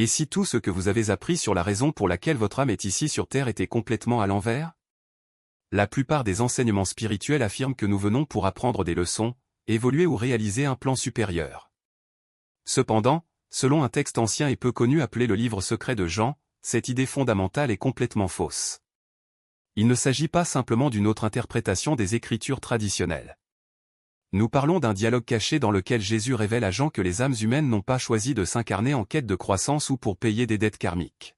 Et si tout ce que vous avez appris sur la raison pour laquelle votre âme est ici sur Terre était complètement à l'envers? La plupart des enseignements spirituels affirment que nous venons pour apprendre des leçons, évoluer ou réaliser un plan supérieur. Cependant, selon un texte ancien et peu connu appelé le livre secret de Jean, cette idée fondamentale est complètement fausse. Il ne s'agit pas simplement d'une autre interprétation des Écritures traditionnelles. Nous parlons d'un dialogue caché dans lequel Jésus révèle à Jean que les âmes humaines n'ont pas choisi de s'incarner en quête de croissance ou pour payer des dettes karmiques.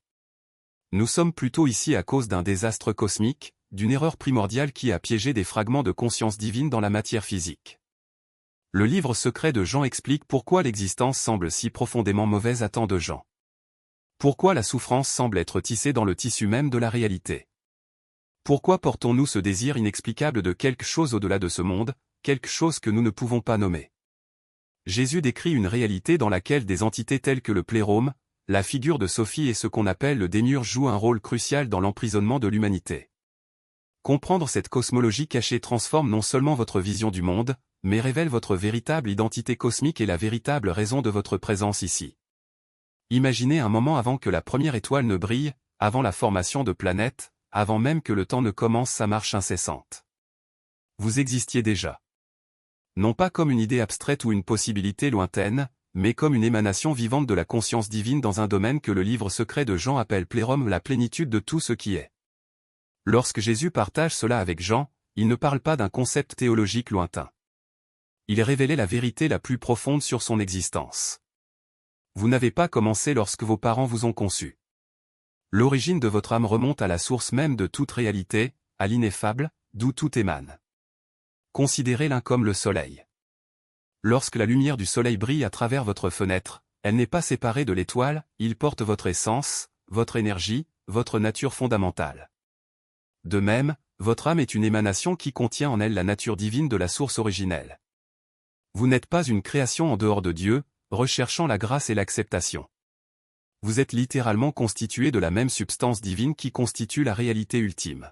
Nous sommes plutôt ici à cause d'un désastre cosmique, d'une erreur primordiale qui a piégé des fragments de conscience divine dans la matière physique. Le livre secret de Jean explique pourquoi l'existence semble si profondément mauvaise à tant de gens. Pourquoi la souffrance semble être tissée dans le tissu même de la réalité. Pourquoi portons-nous ce désir inexplicable de quelque chose au-delà de ce monde, quelque chose que nous ne pouvons pas nommer? Jésus décrit une réalité dans laquelle des entités telles que le plérôme, la figure de Sophie et ce qu'on appelle le démiurge jouent un rôle crucial dans l'emprisonnement de l'humanité. Comprendre cette cosmologie cachée transforme non seulement votre vision du monde, mais révèle votre véritable identité cosmique et la véritable raison de votre présence ici. Imaginez un moment avant que la première étoile ne brille, avant la formation de planètes, avant même que le temps ne commence sa marche incessante. Vous existiez déjà. Non pas comme une idée abstraite ou une possibilité lointaine, mais comme une émanation vivante de la conscience divine dans un domaine que le livre secret de Jean appelle plérôme, la plénitude de tout ce qui est. Lorsque Jésus partage cela avec Jean, il ne parle pas d'un concept théologique lointain. Il révélait la vérité la plus profonde sur son existence. Vous n'avez pas commencé lorsque vos parents vous ont conçu. L'origine de votre âme remonte à la source même de toute réalité, à l'ineffable, d'où tout émane. Considérez l'un comme le soleil. Lorsque la lumière du soleil brille à travers votre fenêtre, elle n'est pas séparée de l'étoile, il porte votre essence, votre énergie, votre nature fondamentale. De même, votre âme est une émanation qui contient en elle la nature divine de la source originelle. Vous n'êtes pas une création en dehors de Dieu, recherchant la grâce et l'acceptation. Vous êtes littéralement constitué de la même substance divine qui constitue la réalité ultime.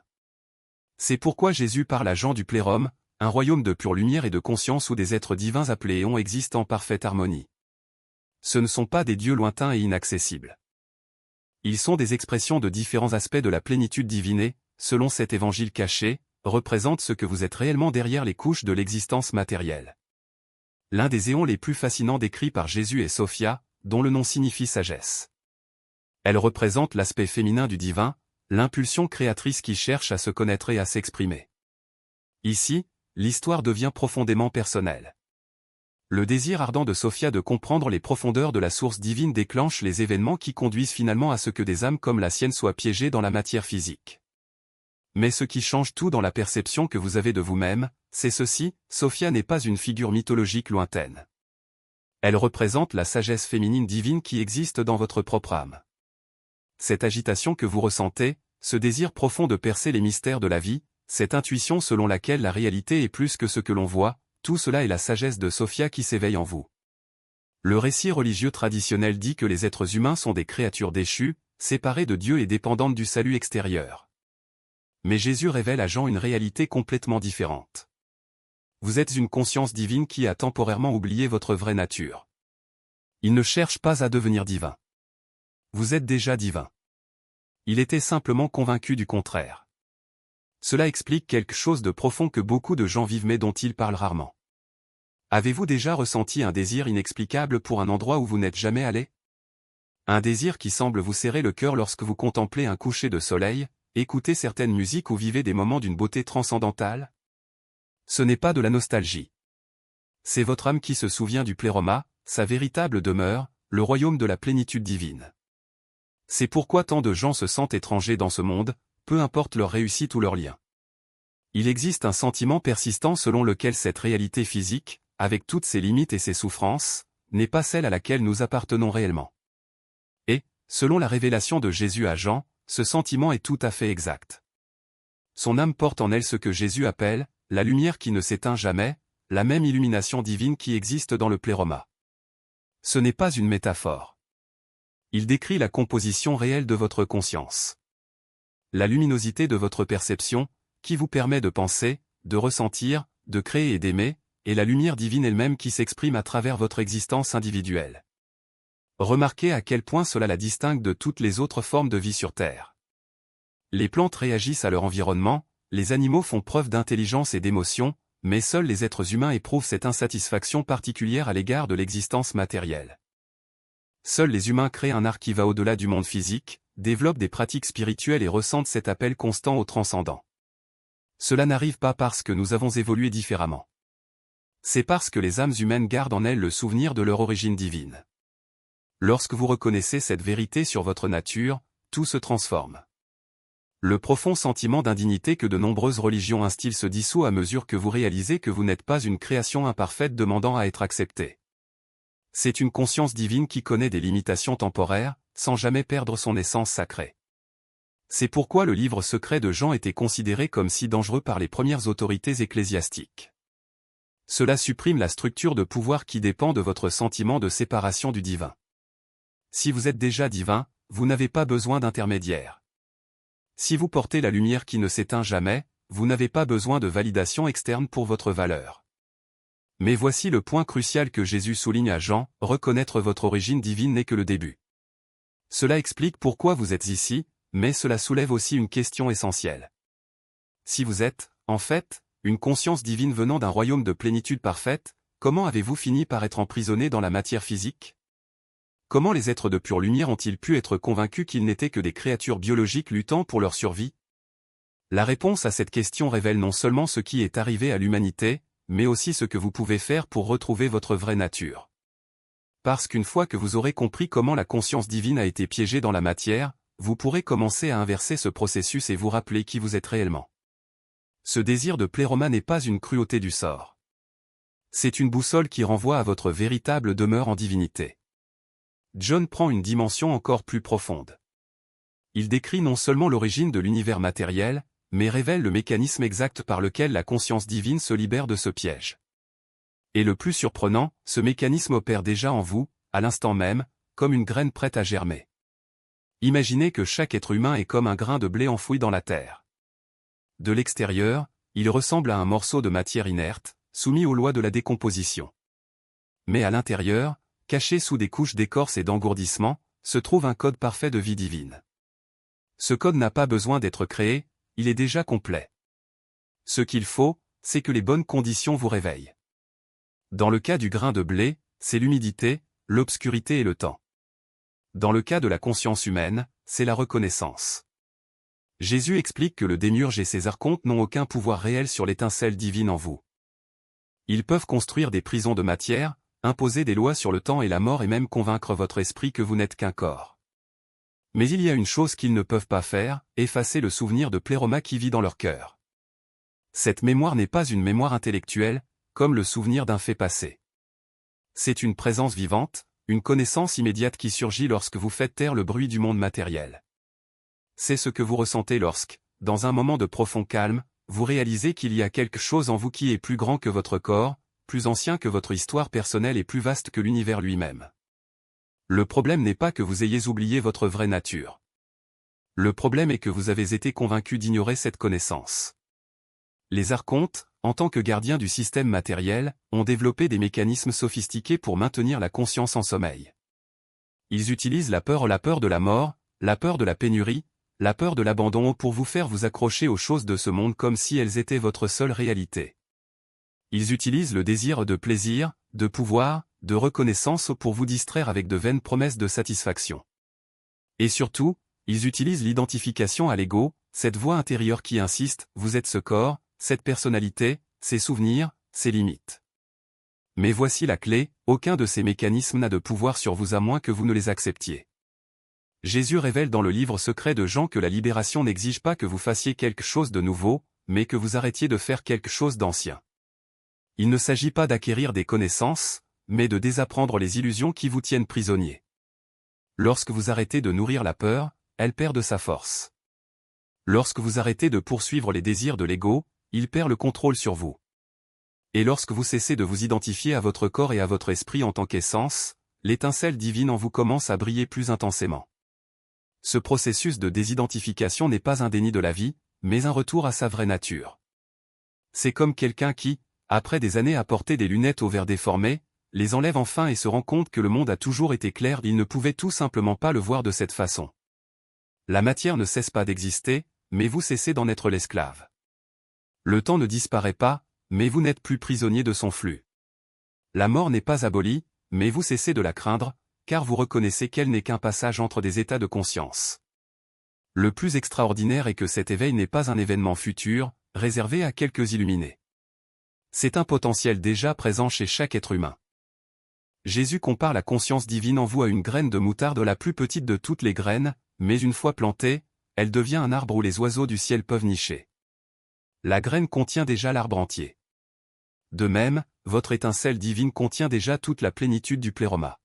C'est pourquoi Jésus parle à Jean du plérôme, un royaume de pure lumière et de conscience où des êtres divins appelés éons existent en parfaite harmonie. Ce ne sont pas des dieux lointains et inaccessibles. Ils sont des expressions de différents aspects de la plénitude divine et, selon cet évangile caché, représentent ce que vous êtes réellement derrière les couches de l'existence matérielle. L'un des éons les plus fascinants décrits par Jésus est Sophia, dont le nom signifie sagesse. Elle représente l'aspect féminin du divin, l'impulsion créatrice qui cherche à se connaître et à s'exprimer. Ici, l'histoire devient profondément personnelle. Le désir ardent de Sophia de comprendre les profondeurs de la source divine déclenche les événements qui conduisent finalement à ce que des âmes comme la sienne soient piégées dans la matière physique. Mais ce qui change tout dans la perception que vous avez de vous-même, c'est ceci, Sophia n'est pas une figure mythologique lointaine. Elle représente la sagesse féminine divine qui existe dans votre propre âme. Cette agitation que vous ressentez, ce désir profond de percer les mystères de la vie, cette intuition selon laquelle la réalité est plus que ce que l'on voit, tout cela est la sagesse de Sophia qui s'éveille en vous. Le récit religieux traditionnel dit que les êtres humains sont des créatures déchues, séparées de Dieu et dépendantes du salut extérieur. Mais Jésus révèle à Jean une réalité complètement différente. Vous êtes une conscience divine qui a temporairement oublié votre vraie nature. Il ne cherche pas à devenir divin. Vous êtes déjà divin. Il était simplement convaincu du contraire. Cela explique quelque chose de profond que beaucoup de gens vivent mais dont ils parlent rarement. Avez-vous déjà ressenti un désir inexplicable pour un endroit où vous n'êtes jamais allé? Un désir qui semble vous serrer le cœur lorsque vous contemplez un coucher de soleil, écoutez certaines musiques ou vivez des moments d'une beauté transcendantale? Ce n'est pas de la nostalgie. C'est votre âme qui se souvient du pléroma, sa véritable demeure, le royaume de la plénitude divine. C'est pourquoi tant de gens se sentent étrangers dans ce monde, peu importe leur réussite ou leur lien. Il existe un sentiment persistant selon lequel cette réalité physique, avec toutes ses limites et ses souffrances, n'est pas celle à laquelle nous appartenons réellement. Et, selon la révélation de Jésus à Jean, ce sentiment est tout à fait exact. Son âme porte en elle ce que Jésus appelle « la lumière qui ne s'éteint jamais », la même illumination divine qui existe dans le pléroma. Ce n'est pas une métaphore. Il décrit la composition réelle de votre conscience. La luminosité de votre perception, qui vous permet de penser, de ressentir, de créer et d'aimer, et la lumière divine elle-même qui s'exprime à travers votre existence individuelle. Remarquez à quel point cela la distingue de toutes les autres formes de vie sur Terre. Les plantes réagissent à leur environnement, les animaux font preuve d'intelligence et d'émotion, mais seuls les êtres humains éprouvent cette insatisfaction particulière à l'égard de l'existence matérielle. Seuls les humains créent un art qui va au-delà du monde physique, développent des pratiques spirituelles et ressentent cet appel constant au transcendant. Cela n'arrive pas parce que nous avons évolué différemment. C'est parce que les âmes humaines gardent en elles le souvenir de leur origine divine. Lorsque vous reconnaissez cette vérité sur votre nature, tout se transforme. Le profond sentiment d'indignité que de nombreuses religions instillent se dissout à mesure que vous réalisez que vous n'êtes pas une création imparfaite demandant à être acceptée. C'est une conscience divine qui connaît des limitations temporaires, sans jamais perdre son essence sacrée. C'est pourquoi le livre secret de Jean était considéré comme si dangereux par les premières autorités ecclésiastiques. Cela supprime la structure de pouvoir qui dépend de votre sentiment de séparation du divin. Si vous êtes déjà divin, vous n'avez pas besoin d'intermédiaire. Si vous portez la lumière qui ne s'éteint jamais, vous n'avez pas besoin de validation externe pour votre valeur. Mais voici le point crucial que Jésus souligne à Jean, reconnaître votre origine divine n'est que le début. Cela explique pourquoi vous êtes ici, mais cela soulève aussi une question essentielle. Si vous êtes, en fait, une conscience divine venant d'un royaume de plénitude parfaite, comment avez-vous fini par être emprisonné dans la matière physique? Comment les êtres de pure lumière ont-ils pu être convaincus qu'ils n'étaient que des créatures biologiques luttant pour leur survie? La réponse à cette question révèle non seulement ce qui est arrivé à l'humanité, mais aussi ce que vous pouvez faire pour retrouver votre vraie nature. Parce qu'une fois que vous aurez compris comment la conscience divine a été piégée dans la matière, vous pourrez commencer à inverser ce processus et vous rappeler qui vous êtes réellement. Ce désir de pléroma n'est pas une cruauté du sort. C'est une boussole qui renvoie à votre véritable demeure en divinité. John prend une dimension encore plus profonde. Il décrit non seulement l'origine de l'univers matériel, mais révèle le mécanisme exact par lequel la conscience divine se libère de ce piège. Et le plus surprenant, ce mécanisme opère déjà en vous, à l'instant même, comme une graine prête à germer. Imaginez que chaque être humain est comme un grain de blé enfoui dans la terre. De l'extérieur, il ressemble à un morceau de matière inerte, soumis aux lois de la décomposition. Mais à l'intérieur, caché sous des couches d'écorce et d'engourdissement, se trouve un code parfait de vie divine. Ce code n'a pas besoin d'être créé, il est déjà complet. Ce qu'il faut, c'est que les bonnes conditions vous réveillent. Dans le cas du grain de blé, c'est l'humidité, l'obscurité et le temps. Dans le cas de la conscience humaine, c'est la reconnaissance. Jésus explique que le démiurge et ses archontes n'ont aucun pouvoir réel sur l'étincelle divine en vous. Ils peuvent construire des prisons de matière, imposer des lois sur le temps et la mort et même convaincre votre esprit que vous n'êtes qu'un corps. Mais il y a une chose qu'ils ne peuvent pas faire, effacer le souvenir de pléroma qui vit dans leur cœur. Cette mémoire n'est pas une mémoire intellectuelle, comme le souvenir d'un fait passé. C'est une présence vivante, une connaissance immédiate qui surgit lorsque vous faites taire le bruit du monde matériel. C'est ce que vous ressentez lorsque, dans un moment de profond calme, vous réalisez qu'il y a quelque chose en vous qui est plus grand que votre corps, plus ancien que votre histoire personnelle et plus vaste que l'univers lui-même. Le problème n'est pas que vous ayez oublié votre vraie nature. Le problème est que vous avez été convaincu d'ignorer cette connaissance. Les archontes, en tant que gardiens du système matériel, ont développé des mécanismes sophistiqués pour maintenir la conscience en sommeil. Ils utilisent la peur de la mort, la peur de la pénurie, la peur de l'abandon pour vous faire vous accrocher aux choses de ce monde comme si elles étaient votre seule réalité. Ils utilisent le désir de plaisir, de pouvoir, de reconnaissance pour vous distraire avec de vaines promesses de satisfaction. Et surtout, ils utilisent l'identification à l'ego, cette voix intérieure qui insiste, vous êtes ce corps, cette personnalité, ces souvenirs, ces limites. Mais voici la clé, aucun de ces mécanismes n'a de pouvoir sur vous à moins que vous ne les acceptiez. Jésus révèle dans le livre secret de Jean que la libération n'exige pas que vous fassiez quelque chose de nouveau, mais que vous arrêtiez de faire quelque chose d'ancien. Il ne s'agit pas d'acquérir des connaissances, mais de désapprendre les illusions qui vous tiennent prisonnier. Lorsque vous arrêtez de nourrir la peur, elle perd de sa force. Lorsque vous arrêtez de poursuivre les désirs de l'ego, il perd le contrôle sur vous. Et lorsque vous cessez de vous identifier à votre corps et à votre esprit en tant qu'essence, l'étincelle divine en vous commence à briller plus intensément. Ce processus de désidentification n'est pas un déni de la vie, mais un retour à sa vraie nature. C'est comme quelqu'un qui, après des années à porter des lunettes aux verres déformés, les enlève enfin et se rend compte que le monde a toujours été clair, il ne pouvait tout simplement pas le voir de cette façon. La matière ne cesse pas d'exister, mais vous cessez d'en être l'esclave. Le temps ne disparaît pas, mais vous n'êtes plus prisonnier de son flux. La mort n'est pas abolie, mais vous cessez de la craindre, car vous reconnaissez qu'elle n'est qu'un passage entre des états de conscience. Le plus extraordinaire est que cet éveil n'est pas un événement futur, réservé à quelques illuminés. C'est un potentiel déjà présent chez chaque être humain. Jésus compare la conscience divine en vous à une graine de moutarde, la plus petite de toutes les graines, mais une fois plantée, elle devient un arbre où les oiseaux du ciel peuvent nicher. La graine contient déjà l'arbre entier. De même, votre étincelle divine contient déjà toute la plénitude du pléroma.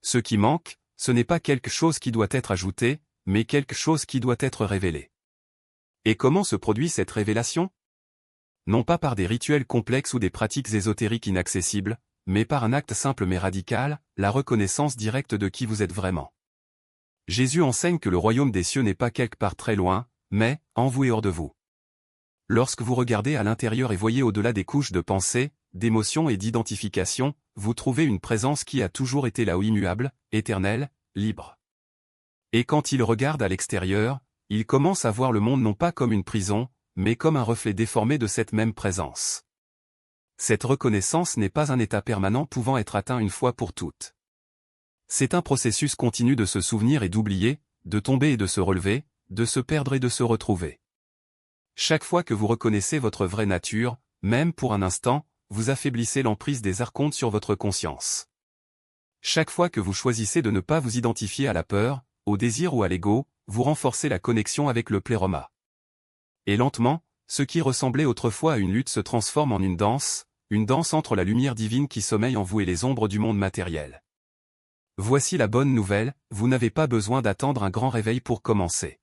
Ce qui manque, ce n'est pas quelque chose qui doit être ajouté, mais quelque chose qui doit être révélé. Et comment se produit cette révélation? Non pas par des rituels complexes ou des pratiques ésotériques inaccessibles, mais par un acte simple mais radical, la reconnaissance directe de qui vous êtes vraiment. Jésus enseigne que le royaume des cieux n'est pas quelque part très loin, mais en vous et hors de vous. Lorsque vous regardez à l'intérieur et voyez au-delà des couches de pensée, d'émotion et d'identification, vous trouvez une présence qui a toujours été là-haut, immuable, éternelle, libre. Et quand il regarde à l'extérieur, il commence à voir le monde non pas comme une prison, mais comme un reflet déformé de cette même présence. Cette reconnaissance n'est pas un état permanent pouvant être atteint une fois pour toutes. C'est un processus continu de se souvenir et d'oublier, de tomber et de se relever, de se perdre et de se retrouver. Chaque fois que vous reconnaissez votre vraie nature, même pour un instant, vous affaiblissez l'emprise des archontes sur votre conscience. Chaque fois que vous choisissez de ne pas vous identifier à la peur, au désir ou à l'ego, vous renforcez la connexion avec le pléroma. Et lentement, ce qui ressemblait autrefois à une lutte se transforme en une danse entre la lumière divine qui sommeille en vous et les ombres du monde matériel. Voici la bonne nouvelle, vous n'avez pas besoin d'attendre un grand réveil pour commencer.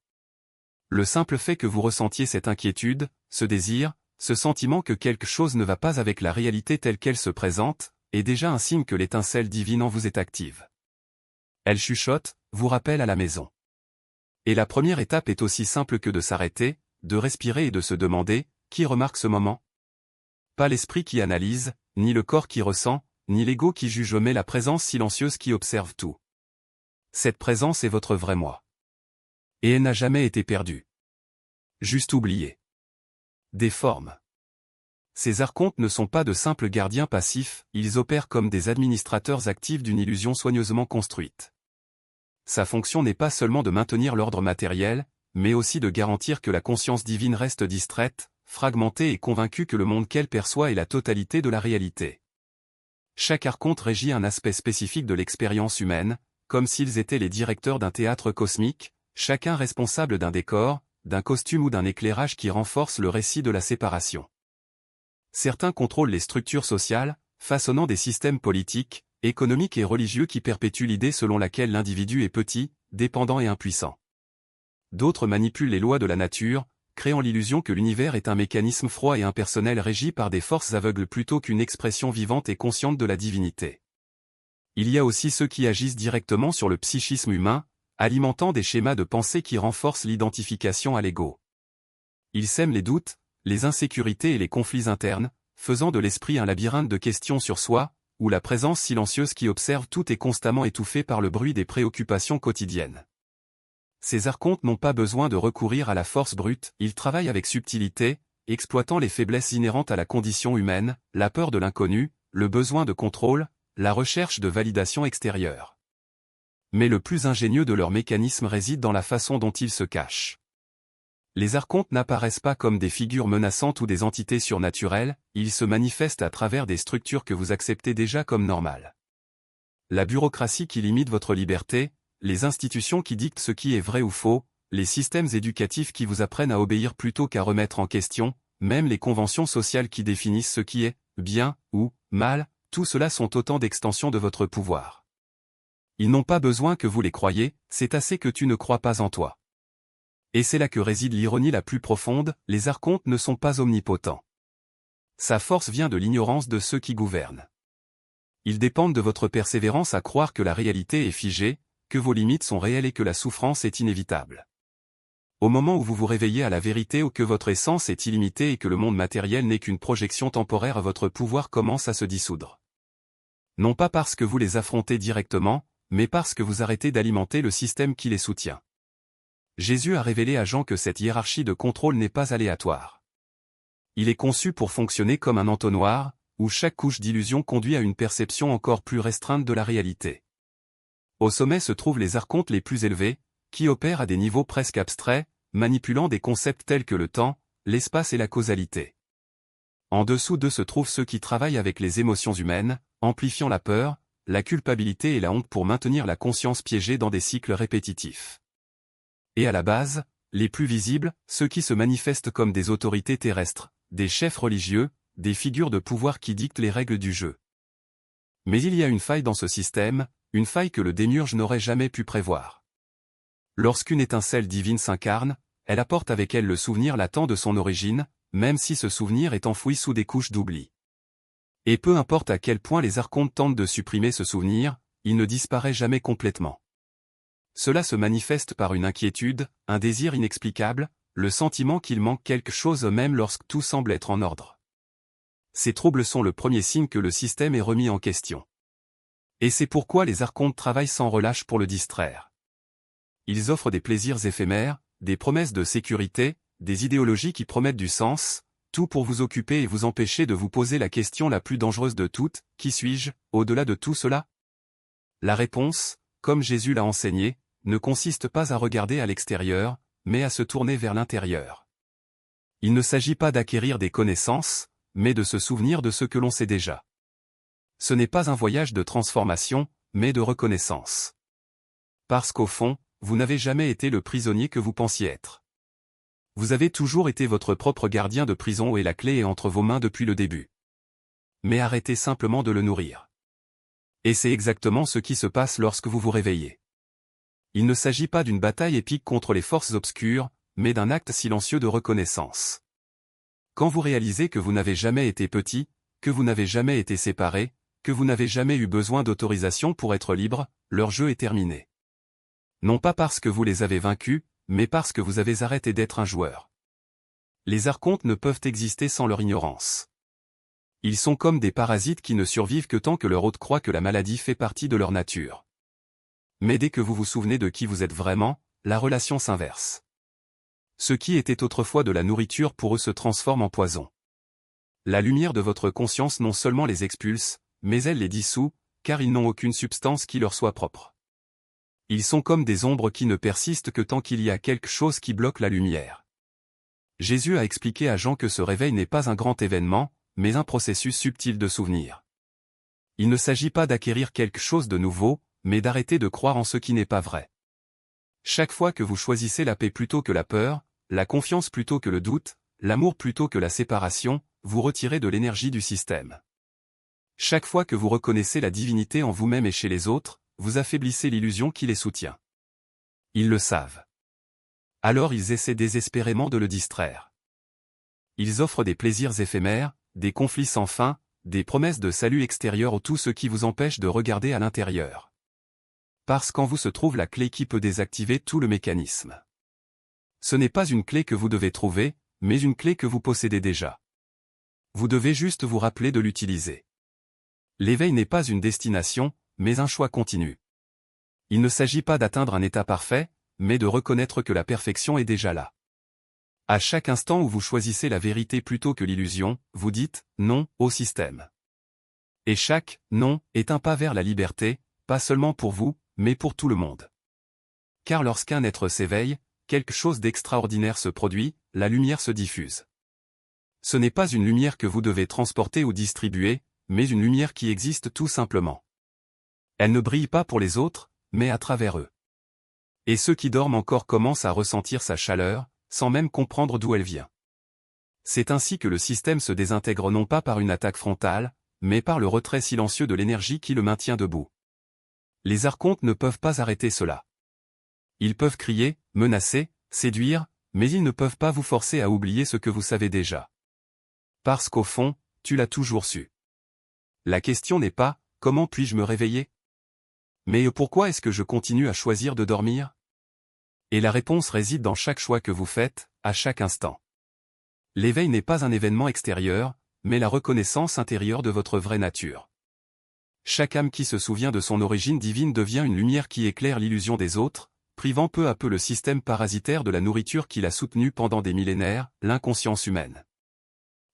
Le simple fait que vous ressentiez cette inquiétude, ce désir, ce sentiment que quelque chose ne va pas avec la réalité telle qu'elle se présente, est déjà un signe que l'étincelle divine en vous est active. Elle chuchote, vous rappelle à la maison. Et la première étape est aussi simple que de s'arrêter, de respirer et de se demander, qui remarque ce moment? Pas l'esprit qui analyse, ni le corps qui ressent, ni l'ego qui juge, mais la présence silencieuse qui observe tout. Cette présence est votre vrai moi. Et elle n'a jamais été perdue. Juste oubliée. Des formes. Ces archontes ne sont pas de simples gardiens passifs, ils opèrent comme des administrateurs actifs d'une illusion soigneusement construite. Sa fonction n'est pas seulement de maintenir l'ordre matériel, mais aussi de garantir que la conscience divine reste distraite, fragmentée et convaincue que le monde qu'elle perçoit est la totalité de la réalité. Chaque archonte régit un aspect spécifique de l'expérience humaine, comme s'ils étaient les directeurs d'un théâtre cosmique, chacun responsable d'un décor, d'un costume ou d'un éclairage qui renforce le récit de la séparation. Certains contrôlent les structures sociales, façonnant des systèmes politiques, économiques et religieux qui perpétuent l'idée selon laquelle l'individu est petit, dépendant et impuissant. D'autres manipulent les lois de la nature, créant l'illusion que l'univers est un mécanisme froid et impersonnel régi par des forces aveugles plutôt qu'une expression vivante et consciente de la divinité. Il y a aussi ceux qui agissent directement sur le psychisme humain, alimentant des schémas de pensée qui renforcent l'identification à l'ego. Ils sèment les doutes, les insécurités et les conflits internes, faisant de l'esprit un labyrinthe de questions sur soi, où la présence silencieuse qui observe tout est constamment étouffée par le bruit des préoccupations quotidiennes. Ces archontes n'ont pas besoin de recourir à la force brute, ils travaillent avec subtilité, exploitant les faiblesses inhérentes à la condition humaine, la peur de l'inconnu, le besoin de contrôle, la recherche de validation extérieure. Mais le plus ingénieux de leurs mécanismes réside dans la façon dont ils se cachent. Les archontes n'apparaissent pas comme des figures menaçantes ou des entités surnaturelles, ils se manifestent à travers des structures que vous acceptez déjà comme normales. La bureaucratie qui limite votre liberté, les institutions qui dictent ce qui est vrai ou faux, les systèmes éducatifs qui vous apprennent à obéir plutôt qu'à remettre en question, même les conventions sociales qui définissent ce qui est bien ou mal, tout cela sont autant d'extensions de votre pouvoir. Ils n'ont pas besoin que vous les croyiez, c'est assez que tu ne crois pas en toi. Et c'est là que réside l'ironie la plus profonde, les archontes ne sont pas omnipotents. Sa force vient de l'ignorance de ceux qui gouvernent. Ils dépendent de votre persévérance à croire que la réalité est figée, que vos limites sont réelles et que la souffrance est inévitable. Au moment où vous vous réveillez à la vérité ou que votre essence est illimitée et que le monde matériel n'est qu'une projection temporaire, votre pouvoir commence à se dissoudre. Non pas parce que vous les affrontez directement, mais parce que vous arrêtez d'alimenter le système qui les soutient. Jésus a révélé à Jean que cette hiérarchie de contrôle n'est pas aléatoire. Il est conçu pour fonctionner comme un entonnoir, où chaque couche d'illusion conduit à une perception encore plus restreinte de la réalité. Au sommet se trouvent les archontes les plus élevés, qui opèrent à des niveaux presque abstraits, manipulant des concepts tels que le temps, l'espace et la causalité. En dessous d'eux se trouvent ceux qui travaillent avec les émotions humaines, amplifiant la peur, la culpabilité et la honte pour maintenir la conscience piégée dans des cycles répétitifs. Et à la base, les plus visibles, ceux qui se manifestent comme des autorités terrestres, des chefs religieux, des figures de pouvoir qui dictent les règles du jeu. Mais il y a une faille dans ce système, une faille que le démiurge n'aurait jamais pu prévoir. Lorsqu'une étincelle divine s'incarne, elle apporte avec elle le souvenir latent de son origine, même si ce souvenir est enfoui sous des couches d'oubli. Et peu importe à quel point les archontes tentent de supprimer ce souvenir, il ne disparaît jamais complètement. Cela se manifeste par une inquiétude, un désir inexplicable, le sentiment qu'il manque quelque chose même lorsque tout semble être en ordre. Ces troubles sont le premier signe que le système est remis en question. Et c'est pourquoi les archontes travaillent sans relâche pour le distraire. Ils offrent des plaisirs éphémères, des promesses de sécurité, des idéologies qui promettent du sens, tout pour vous occuper et vous empêcher de vous poser la question la plus dangereuse de toutes, qui suis-je, au-delà de tout cela? La réponse, comme Jésus l'a enseigné, ne consiste pas à regarder à l'extérieur, mais à se tourner vers l'intérieur. Il ne s'agit pas d'acquérir des connaissances, mais de se souvenir de ce que l'on sait déjà. Ce n'est pas un voyage de transformation, mais de reconnaissance. Parce qu'au fond, vous n'avez jamais été le prisonnier que vous pensiez être. Vous avez toujours été votre propre gardien de prison et la clé est entre vos mains depuis le début. Mais arrêtez simplement de le nourrir. Et c'est exactement ce qui se passe lorsque vous vous réveillez. Il ne s'agit pas d'une bataille épique contre les forces obscures, mais d'un acte silencieux de reconnaissance. Quand vous réalisez que vous n'avez jamais été petit, que vous n'avez jamais été séparé, que vous n'avez jamais eu besoin d'autorisation pour être libre, leur jeu est terminé. Non pas parce que vous les avez vaincus, mais parce que vous avez arrêté d'être un joueur. Les archontes ne peuvent exister sans leur ignorance. Ils sont comme des parasites qui ne survivent que tant que leur hôte croit que la maladie fait partie de leur nature. Mais dès que vous vous souvenez de qui vous êtes vraiment, la relation s'inverse. Ce qui était autrefois de la nourriture pour eux se transforme en poison. La lumière de votre conscience non seulement les expulse, mais elle les dissout, car ils n'ont aucune substance qui leur soit propre. Ils sont comme des ombres qui ne persistent que tant qu'il y a quelque chose qui bloque la lumière. Jésus a expliqué à Jean que ce réveil n'est pas un grand événement, mais un processus subtil de souvenir. Il ne s'agit pas d'acquérir quelque chose de nouveau, mais d'arrêter de croire en ce qui n'est pas vrai. Chaque fois que vous choisissez la paix plutôt que la peur, la confiance plutôt que le doute, l'amour plutôt que la séparation, vous retirez de l'énergie du système. Chaque fois que vous reconnaissez la divinité en vous-même et chez les autres, vous affaiblissez l'illusion qui les soutient. Ils le savent. Alors ils essaient désespérément de le distraire. Ils offrent des plaisirs éphémères, des conflits sans fin, des promesses de salut extérieur ou tout ce qui vous empêche de regarder à l'intérieur. Parce qu'en vous se trouve la clé qui peut désactiver tout le mécanisme. Ce n'est pas une clé que vous devez trouver, mais une clé que vous possédez déjà. Vous devez juste vous rappeler de l'utiliser. L'éveil n'est pas une destination, mais un choix continu. Il ne s'agit pas d'atteindre un état parfait, mais de reconnaître que la perfection est déjà là. À chaque instant où vous choisissez la vérité plutôt que l'illusion, vous dites « non » au système. Et chaque « non » est un pas vers la liberté, pas seulement pour vous, mais pour tout le monde. Car lorsqu'un être s'éveille, quelque chose d'extraordinaire se produit, la lumière se diffuse. Ce n'est pas une lumière que vous devez transporter ou distribuer, mais une lumière qui existe tout simplement. Elle ne brille pas pour les autres, mais à travers eux. Et ceux qui dorment encore commencent à ressentir sa chaleur, sans même comprendre d'où elle vient. C'est ainsi que le système se désintègre non pas par une attaque frontale, mais par le retrait silencieux de l'énergie qui le maintient debout. Les archontes ne peuvent pas arrêter cela. Ils peuvent crier, menacer, séduire, mais ils ne peuvent pas vous forcer à oublier ce que vous savez déjà. Parce qu'au fond, tu l'as toujours su. La question n'est pas « comment puis-je me réveiller ?» mais « pourquoi est-ce que je continue à choisir de dormir ?» Et la réponse réside dans chaque choix que vous faites, à chaque instant. L'éveil n'est pas un événement extérieur, mais la reconnaissance intérieure de votre vraie nature. Chaque âme qui se souvient de son origine divine devient une lumière qui éclaire l'illusion des autres, privant peu à peu le système parasitaire de la nourriture qui l'a soutenu pendant des millénaires, l'inconscience humaine.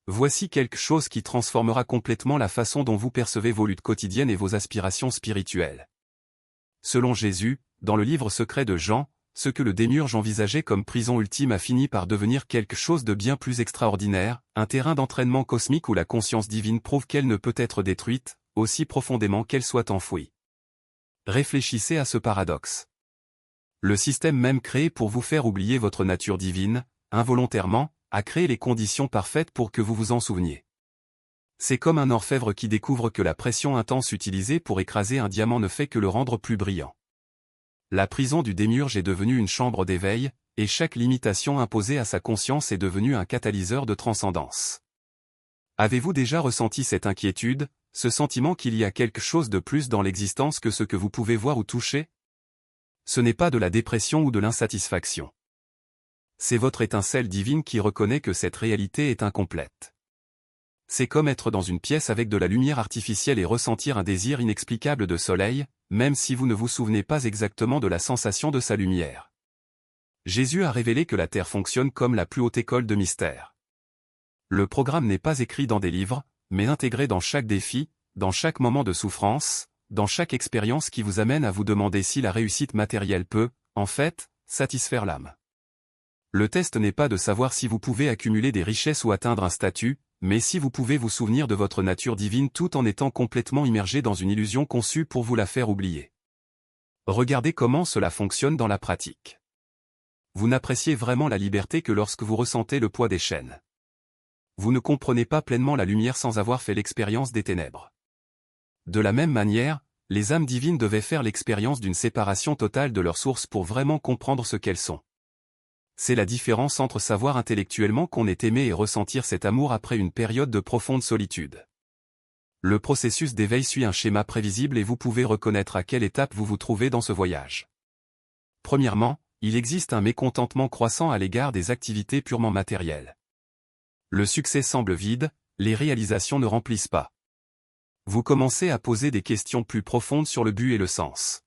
Voici quelque chose qui transformera complètement la façon dont vous percevez vos luttes quotidiennes et vos aspirations spirituelles. Selon Jésus, dans le livre secret de Jean, ce que le démiurge envisageait comme prison ultime a fini par devenir quelque chose de bien plus extraordinaire, un terrain d'entraînement cosmique où la conscience divine prouve qu'elle ne peut être détruite, aussi profondément qu'elle soit enfouie. Réfléchissez à ce paradoxe. Le système même créé pour vous faire oublier votre nature divine, involontairement, a créé les conditions parfaites pour que vous vous en souveniez. C'est comme un orfèvre qui découvre que la pression intense utilisée pour écraser un diamant ne fait que le rendre plus brillant. La prison du démiurge est devenue une chambre d'éveil, et chaque limitation imposée à sa conscience est devenue un catalyseur de transcendance. Avez-vous déjà ressenti cette inquiétude, ce sentiment qu'il y a quelque chose de plus dans l'existence que ce que vous pouvez voir ou toucher? Ce n'est pas de la dépression ou de l'insatisfaction. C'est votre étincelle divine qui reconnaît que cette réalité est incomplète. C'est comme être dans une pièce avec de la lumière artificielle et ressentir un désir inexplicable de soleil, même si vous ne vous souvenez pas exactement de la sensation de sa lumière. Jésus a révélé que la Terre fonctionne comme la plus haute école de mystère. Le programme n'est pas écrit dans des livres, mais intégré dans chaque défi, dans chaque moment de souffrance, dans chaque expérience qui vous amène à vous demander si la réussite matérielle peut, en fait, satisfaire l'âme. Le test n'est pas de savoir si vous pouvez accumuler des richesses ou atteindre un statut, mais si vous pouvez vous souvenir de votre nature divine tout en étant complètement immergé dans une illusion conçue pour vous la faire oublier. Regardez comment cela fonctionne dans la pratique. Vous n'appréciez vraiment la liberté que lorsque vous ressentez le poids des chaînes. Vous ne comprenez pas pleinement la lumière sans avoir fait l'expérience des ténèbres. De la même manière, les âmes divines devaient faire l'expérience d'une séparation totale de leur source pour vraiment comprendre ce qu'elles sont. C'est la différence entre savoir intellectuellement qu'on est aimé et ressentir cet amour après une période de profonde solitude. Le processus d'éveil suit un schéma prévisible et vous pouvez reconnaître à quelle étape vous vous trouvez dans ce voyage. Premièrement, il existe un mécontentement croissant à l'égard des activités purement matérielles. Le succès semble vide, les réalisations ne remplissent pas. Vous commencez à poser des questions plus profondes sur le but et le sens.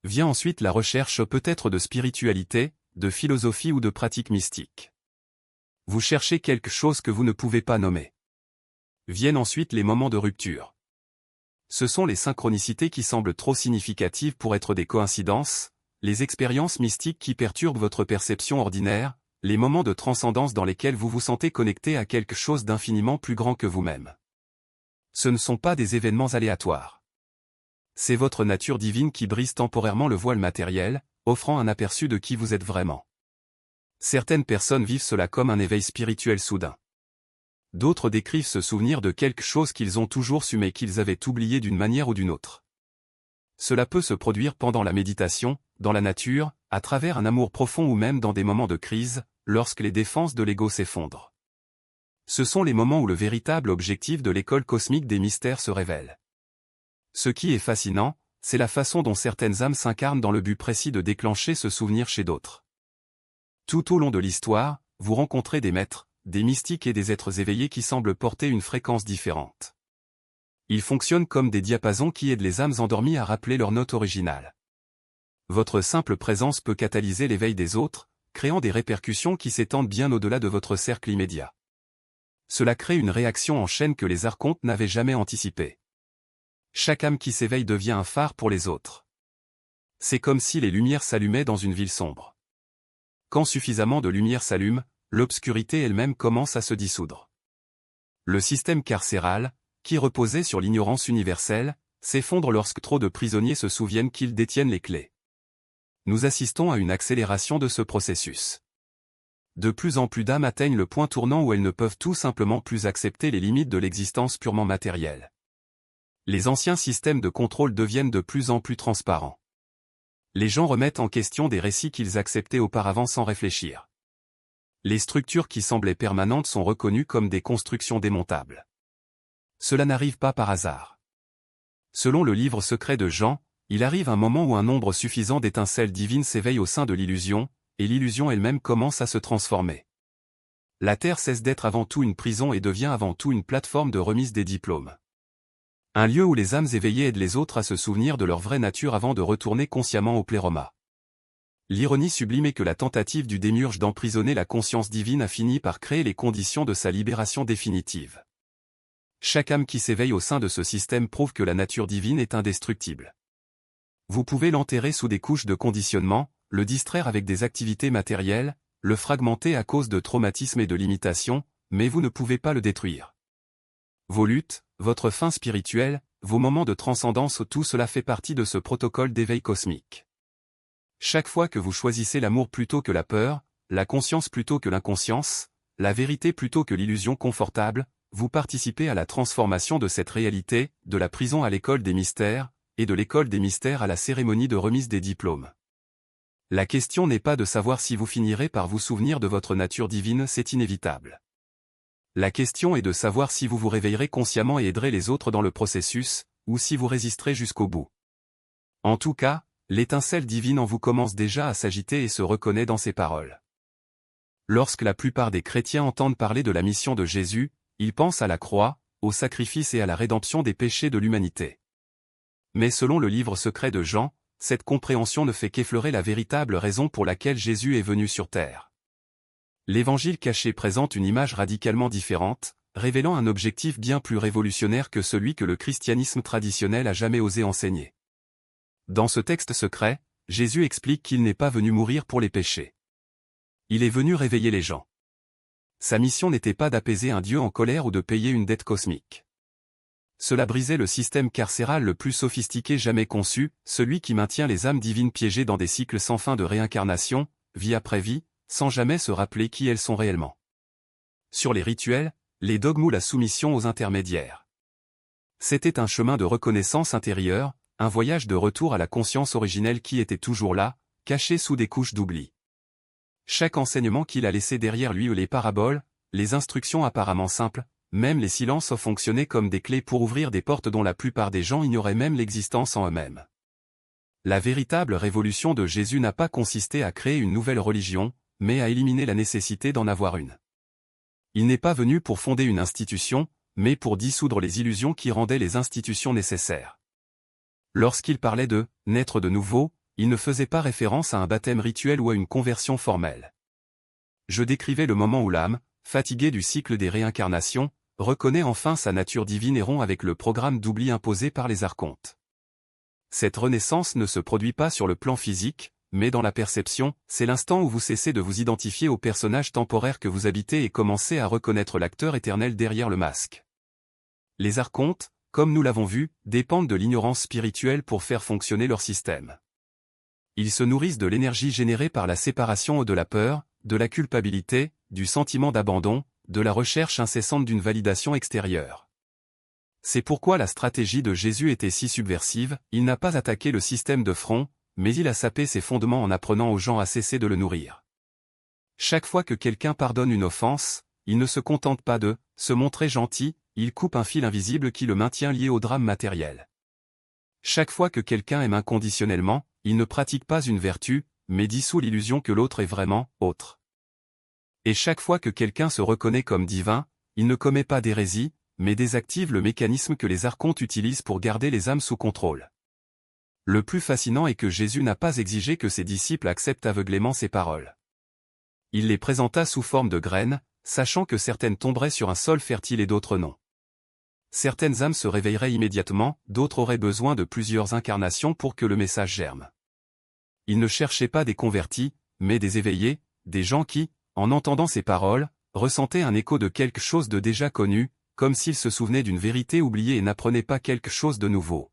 Vient ensuite la recherche peut-être de spiritualité, de philosophie ou de pratique mystique. Vous cherchez quelque chose que vous ne pouvez pas nommer. Viennent ensuite les moments de rupture. Ce sont les synchronicités qui semblent trop significatives pour être des coïncidences, les expériences mystiques qui perturbent votre perception ordinaire, les moments de transcendance dans lesquels vous vous sentez connecté à quelque chose d'infiniment plus grand que vous-même. Ce ne sont pas des événements aléatoires. C'est votre nature divine qui brise temporairement le voile matériel, offrant un aperçu de qui vous êtes vraiment. Certaines personnes vivent cela comme un éveil spirituel soudain. D'autres décrivent ce souvenir de quelque chose qu'ils ont toujours su mais qu'ils avaient oublié d'une manière ou d'une autre. Cela peut se produire pendant la méditation, dans la nature, à travers un amour profond ou même dans des moments de crise, lorsque les défenses de l'ego s'effondrent. Ce sont les moments où le véritable objectif de l'école cosmique des mystères se révèle. Ce qui est fascinant, c'est la façon dont certaines âmes s'incarnent dans le but précis de déclencher ce souvenir chez d'autres. Tout au long de l'histoire, vous rencontrez des maîtres, des mystiques et des êtres éveillés qui semblent porter une fréquence différente. Ils fonctionnent comme des diapasons qui aident les âmes endormies à rappeler leur note originale. Votre simple présence peut catalyser l'éveil des autres, créant des répercussions qui s'étendent bien au-delà de votre cercle immédiat. Cela crée une réaction en chaîne que les archontes n'avaient jamais anticipée. Chaque âme qui s'éveille devient un phare pour les autres. C'est comme si les lumières s'allumaient dans une ville sombre. Quand suffisamment de lumière s'allume, l'obscurité elle-même commence à se dissoudre. Le système carcéral, qui reposait sur l'ignorance universelle, s'effondre lorsque trop de prisonniers se souviennent qu'ils détiennent les clés. Nous assistons à une accélération de ce processus. De plus en plus d'âmes atteignent le point tournant où elles ne peuvent tout simplement plus accepter les limites de l'existence purement matérielle. Les anciens systèmes de contrôle deviennent de plus en plus transparents. Les gens remettent en question des récits qu'ils acceptaient auparavant sans réfléchir. Les structures qui semblaient permanentes sont reconnues comme des constructions démontables. Cela n'arrive pas par hasard. Selon le livre secret de Jean, il arrive un moment où un nombre suffisant d'étincelles divines s'éveillent au sein de l'illusion, et l'illusion elle-même commence à se transformer. La Terre cesse d'être avant tout une prison et devient avant tout une plateforme de remise des diplômes. Un lieu où les âmes éveillées aident les autres à se souvenir de leur vraie nature avant de retourner consciemment au pléroma. L'ironie sublime est que la tentative du démiurge d'emprisonner la conscience divine a fini par créer les conditions de sa libération définitive. Chaque âme qui s'éveille au sein de ce système prouve que la nature divine est indestructible. Vous pouvez l'enterrer sous des couches de conditionnement, le distraire avec des activités matérielles, le fragmenter à cause de traumatismes et de limitations, mais vous ne pouvez pas le détruire. Vos luttes, votre fin spirituelle, vos moments de transcendance, tout cela fait partie de ce protocole d'éveil cosmique. Chaque fois que vous choisissez l'amour plutôt que la peur, la conscience plutôt que l'inconscience, la vérité plutôt que l'illusion confortable, vous participez à la transformation de cette réalité, de la prison à l'école des mystères, et de l'école des mystères à la cérémonie de remise des diplômes. La question n'est pas de savoir si vous finirez par vous souvenir de votre nature divine, c'est inévitable. La question est de savoir si vous vous réveillerez consciemment et aiderez les autres dans le processus, ou si vous résisterez jusqu'au bout. En tout cas, l'étincelle divine en vous commence déjà à s'agiter et se reconnaît dans ces paroles. Lorsque la plupart des chrétiens entendent parler de la mission de Jésus, ils pensent à la croix, au sacrifice et à la rédemption des péchés de l'humanité. Mais selon le livre secret de Jean, cette compréhension ne fait qu'effleurer la véritable raison pour laquelle Jésus est venu sur terre. L'évangile caché présente une image radicalement différente, révélant un objectif bien plus révolutionnaire que celui que le christianisme traditionnel a jamais osé enseigner. Dans ce texte secret, Jésus explique qu'il n'est pas venu mourir pour les péchés. Il est venu réveiller les gens. Sa mission n'était pas d'apaiser un Dieu en colère ou de payer une dette cosmique. Cela brisait le système carcéral le plus sophistiqué jamais conçu, celui qui maintient les âmes divines piégées dans des cycles sans fin de réincarnation, vie après vie, sans jamais se rappeler qui elles sont réellement. Sur les rituels, les dogmes ou la soumission aux intermédiaires. C'était un chemin de reconnaissance intérieure, un voyage de retour à la conscience originelle qui était toujours là, cachée sous des couches d'oubli. Chaque enseignement qu'il a laissé derrière lui ou les paraboles, les instructions apparemment simples, même les silences fonctionnaient comme des clés pour ouvrir des portes dont la plupart des gens ignoraient même l'existence en eux-mêmes. La véritable révolution de Jésus n'a pas consisté à créer une nouvelle religion, mais à éliminer la nécessité d'en avoir une. Il n'est pas venu pour fonder une institution, mais pour dissoudre les illusions qui rendaient les institutions nécessaires. Lorsqu'il parlait de « naître de nouveau », il ne faisait pas référence à un baptême rituel ou à une conversion formelle. Je décrivais le moment où l'âme, fatiguée du cycle des réincarnations, reconnaît enfin sa nature divine et rompt avec le programme d'oubli imposé par les archontes. Cette renaissance ne se produit pas sur le plan physique, mais dans la perception, c'est l'instant où vous cessez de vous identifier au personnage temporaire que vous habitez et commencez à reconnaître l'acteur éternel derrière le masque. Les archontes, comme nous l'avons vu, dépendent de l'ignorance spirituelle pour faire fonctionner leur système. Ils se nourrissent de l'énergie générée par la séparation ou de la peur, de la culpabilité, du sentiment d'abandon, de la recherche incessante d'une validation extérieure. C'est pourquoi la stratégie de Jésus était si subversive, il n'a pas attaqué le système de front, mais il a sapé ses fondements en apprenant aux gens à cesser de le nourrir. Chaque fois que quelqu'un pardonne une offense, il ne se contente pas de se montrer gentil, il coupe un fil invisible qui le maintient lié au drame matériel. Chaque fois que quelqu'un aime inconditionnellement, il ne pratique pas une vertu, mais dissout l'illusion que l'autre est vraiment autre. Et chaque fois que quelqu'un se reconnaît comme divin, il ne commet pas d'hérésie, mais désactive le mécanisme que les archontes utilisent pour garder les âmes sous contrôle. Le plus fascinant est que Jésus n'a pas exigé que ses disciples acceptent aveuglément ses paroles. Il les présenta sous forme de graines, sachant que certaines tomberaient sur un sol fertile et d'autres non. Certaines âmes se réveilleraient immédiatement, d'autres auraient besoin de plusieurs incarnations pour que le message germe. Il ne cherchait pas des convertis, mais des éveillés, des gens qui, en entendant ces paroles, ressentaient un écho de quelque chose de déjà connu, comme s'ils se souvenaient d'une vérité oubliée et n'apprenaient pas quelque chose de nouveau.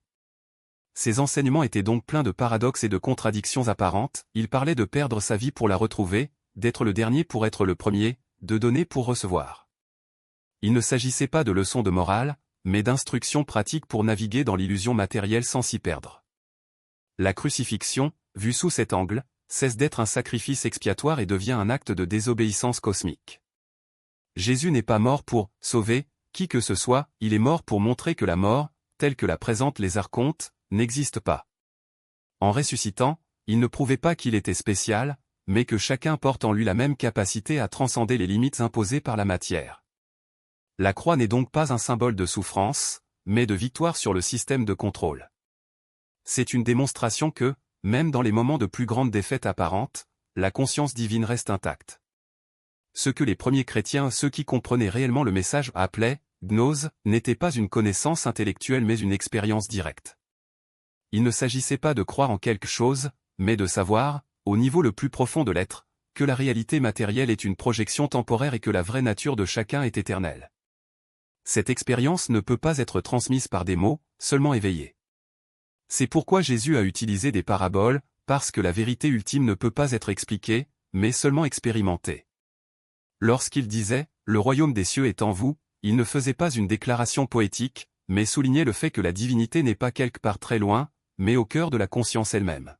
Ces enseignements étaient donc pleins de paradoxes et de contradictions apparentes, il parlait de perdre sa vie pour la retrouver, d'être le dernier pour être le premier, de donner pour recevoir. Il ne s'agissait pas de leçons de morale, mais d'instructions pratiques pour naviguer dans l'illusion matérielle sans s'y perdre. La crucifixion, vue sous cet angle, cesse d'être un sacrifice expiatoire et devient un acte de désobéissance cosmique. Jésus n'est pas mort pour sauver qui que ce soit, il est mort pour montrer que la mort, telle que la présentent les archontes, n'existe pas. En ressuscitant, il ne prouvait pas qu'il était spécial, mais que chacun porte en lui la même capacité à transcender les limites imposées par la matière. La croix n'est donc pas un symbole de souffrance, mais de victoire sur le système de contrôle. C'est une démonstration que, même dans les moments de plus grande défaite apparente, la conscience divine reste intacte. Ce que les premiers chrétiens, ceux qui comprenaient réellement le message, appelaient gnose, n'était pas une connaissance intellectuelle mais une expérience directe. Il ne s'agissait pas de croire en quelque chose, mais de savoir, au niveau le plus profond de l'être, que la réalité matérielle est une projection temporaire et que la vraie nature de chacun est éternelle. Cette expérience ne peut pas être transmise par des mots, seulement éveillés. C'est pourquoi Jésus a utilisé des paraboles, parce que la vérité ultime ne peut pas être expliquée, mais seulement expérimentée. Lorsqu'il disait « Le royaume des cieux est en vous », il ne faisait pas une déclaration poétique, mais soulignait le fait que la divinité n'est pas quelque part très loin, mais au cœur de la conscience elle-même.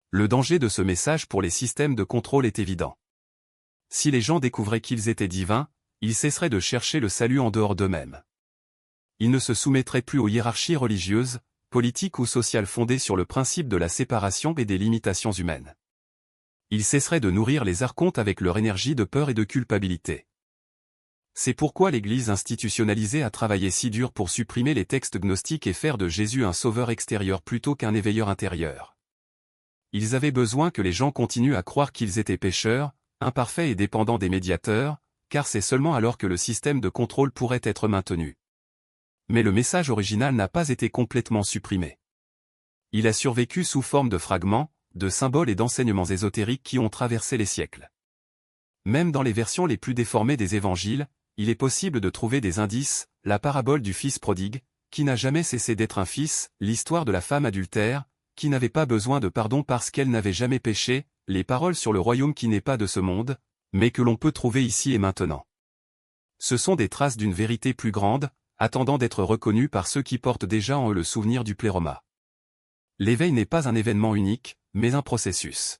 Le danger de ce message pour les systèmes de contrôle est évident. Si les gens découvraient qu'ils étaient divins, ils cesseraient de chercher le salut en dehors d'eux-mêmes. Ils ne se soumettraient plus aux hiérarchies religieuses, politiques ou sociales fondées sur le principe de la séparation et des limitations humaines. Ils cesseraient de nourrir les archontes avec leur énergie de peur et de culpabilité. C'est pourquoi l'Église institutionnalisée a travaillé si dur pour supprimer les textes gnostiques et faire de Jésus un sauveur extérieur plutôt qu'un éveilleur intérieur. Ils avaient besoin que les gens continuent à croire qu'ils étaient pécheurs, imparfaits et dépendants des médiateurs, car c'est seulement alors que le système de contrôle pourrait être maintenu. Mais le message original n'a pas été complètement supprimé. Il a survécu sous forme de fragments, de symboles et d'enseignements ésotériques qui ont traversé les siècles. Même dans les versions les plus déformées des évangiles, il est possible de trouver des indices, la parabole du fils prodigue, qui n'a jamais cessé d'être un fils, l'histoire de la femme adultère, qui n'avait pas besoin de pardon parce qu'elle n'avait jamais péché, les paroles sur le royaume qui n'est pas de ce monde, mais que l'on peut trouver ici et maintenant. Ce sont des traces d'une vérité plus grande, attendant d'être reconnue par ceux qui portent déjà en eux le souvenir du pléroma. L'éveil n'est pas un événement unique, mais un processus.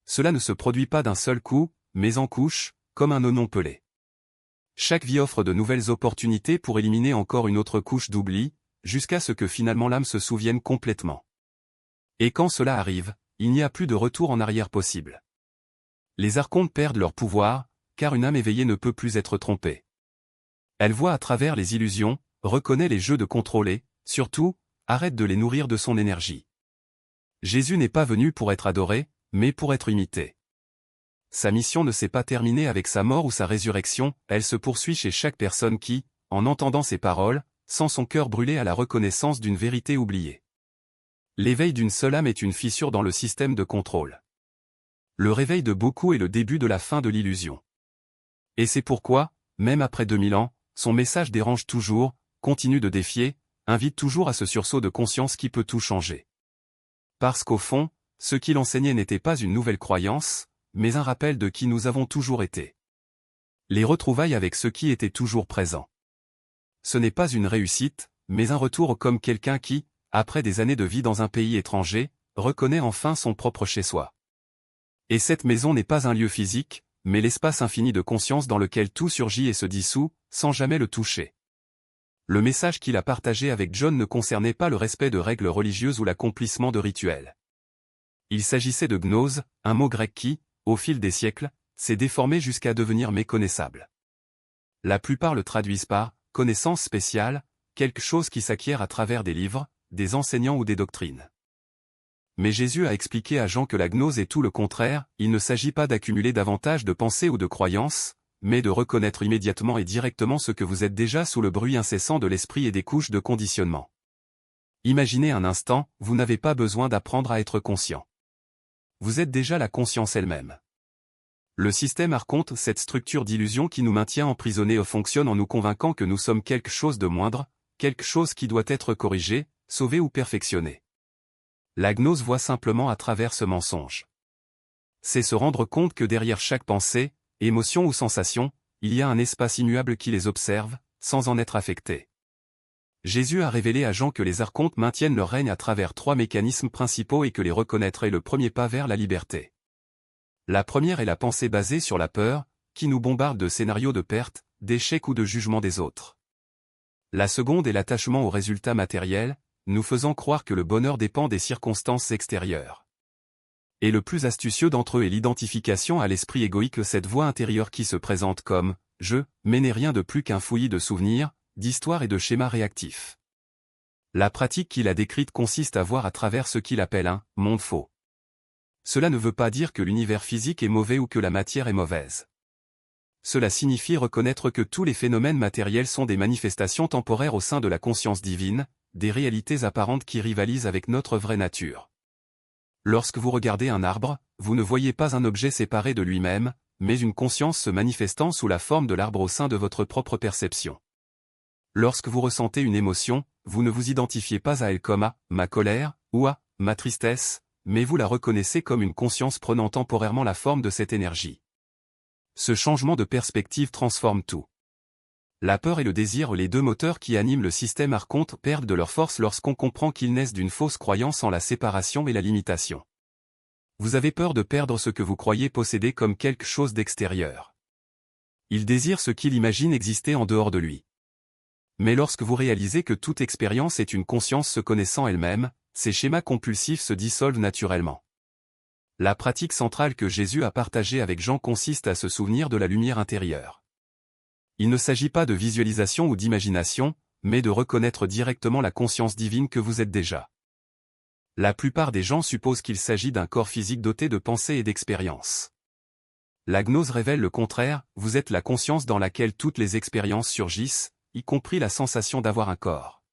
Cela ne se produit pas d'un seul coup, mais en couches, comme un oignon pelé. Chaque vie offre de nouvelles opportunités pour éliminer encore une autre couche d'oubli, jusqu'à ce que finalement l'âme se souvienne complètement. Et quand cela arrive, il n'y a plus de retour en arrière possible. Les archontes perdent leur pouvoir, car une âme éveillée ne peut plus être trompée. Elle voit à travers les illusions, reconnaît les jeux de contrôle et, surtout, arrête de les nourrir de son énergie. Jésus n'est pas venu pour être adoré, mais pour être imité. Sa mission ne s'est pas terminée avec sa mort ou sa résurrection, elle se poursuit chez chaque personne qui, en entendant ses paroles, sent son cœur brûler à la reconnaissance d'une vérité oubliée. L'éveil d'une seule âme est une fissure dans le système de contrôle. Le réveil de beaucoup est le début de la fin de l'illusion. Et c'est pourquoi, même après 2000 ans, son message dérange toujours, continue de défier, invite toujours à ce sursaut de conscience qui peut tout changer. Parce qu'au fond, ce qu'il enseignait n'était pas une nouvelle croyance, mais un rappel de qui nous avons toujours été. Les retrouvailles avec ceux qui étaient toujours présents. Ce n'est pas une réussite, mais un retour comme quelqu'un qui, après des années de vie dans un pays étranger, reconnaît enfin son propre chez-soi. Et cette maison n'est pas un lieu physique, mais l'espace infini de conscience dans lequel tout surgit et se dissout, sans jamais le toucher. Le message qu'il a partagé avec John ne concernait pas le respect de règles religieuses ou l'accomplissement de rituels. Il s'agissait de gnose, un mot grec qui, au fil des siècles, s'est déformé jusqu'à devenir méconnaissable. La plupart le traduisent par « connaissance spéciale », quelque chose qui s'acquiert à travers des livres, des enseignants ou des doctrines. Mais Jésus a expliqué à Jean que la gnose est tout le contraire, il ne s'agit pas d'accumuler davantage de pensées ou de croyances, mais de reconnaître immédiatement et directement ce que vous êtes déjà sous le bruit incessant de l'esprit et des couches de conditionnement. Imaginez un instant, vous n'avez pas besoin d'apprendre à être conscient. Vous êtes déjà la conscience elle-même. Le système archonte, cette structure d'illusion qui nous maintient emprisonnés, fonctionne en nous convainquant que nous sommes quelque chose de moindre, quelque chose qui doit être corrigé, sauvé ou perfectionné. La gnose voit simplement à travers ce mensonge. C'est se rendre compte que derrière chaque pensée, émotion ou sensation, il y a un espace immuable qui les observe, sans en être affecté. Jésus a révélé à Jean que les archontes maintiennent leur règne à travers 3 mécanismes principaux et que les reconnaître est le premier pas vers la liberté. La première est la pensée basée sur la peur, qui nous bombarde de scénarios de perte, d'échec ou de jugement des autres. La seconde est l'attachement aux résultats matériels, nous faisant croire que le bonheur dépend des circonstances extérieures. Et le plus astucieux d'entre eux est l'identification à l'esprit égoïque, cette voix intérieure qui se présente comme « je », mais n'est rien de plus qu'un fouillis de souvenirs, d'histoires et de schémas réactifs. La pratique qu'il a décrite consiste à voir à travers ce qu'il appelle un « monde faux ». Cela ne veut pas dire que l'univers physique est mauvais ou que la matière est mauvaise. Cela signifie reconnaître que tous les phénomènes matériels sont des manifestations temporaires au sein de la conscience divine, des réalités apparentes qui rivalisent avec notre vraie nature. Lorsque vous regardez un arbre, vous ne voyez pas un objet séparé de lui-même, mais une conscience se manifestant sous la forme de l'arbre au sein de votre propre perception. Lorsque vous ressentez une émotion, vous ne vous identifiez pas à elle comme à « ma colère » ou à « ma tristesse », mais vous la reconnaissez comme une conscience prenant temporairement la forme de cette énergie. Ce changement de perspective transforme tout. La peur et le désir, les deux moteurs qui animent le système archonte, perdent de leur force lorsqu'on comprend qu'ils naissent d'une fausse croyance en la séparation et la limitation. Vous avez peur de perdre ce que vous croyez posséder comme quelque chose d'extérieur. Il désire ce qu'il imagine exister en dehors de lui. Mais lorsque vous réalisez que toute expérience est une conscience se connaissant elle-même, ces schémas compulsifs se dissolvent naturellement. La pratique centrale que Jésus a partagée avec Jean consiste à se souvenir de la lumière intérieure. Il ne s'agit pas de visualisation ou d'imagination, mais de reconnaître directement la conscience divine que vous êtes déjà. La plupart des gens supposent qu'il s'agit d'un corps physique doté de pensées et d'expériences. La gnose révèle le contraire, vous êtes la conscience dans laquelle toutes les expériences surgissent, y compris la sensation d'avoir un corps.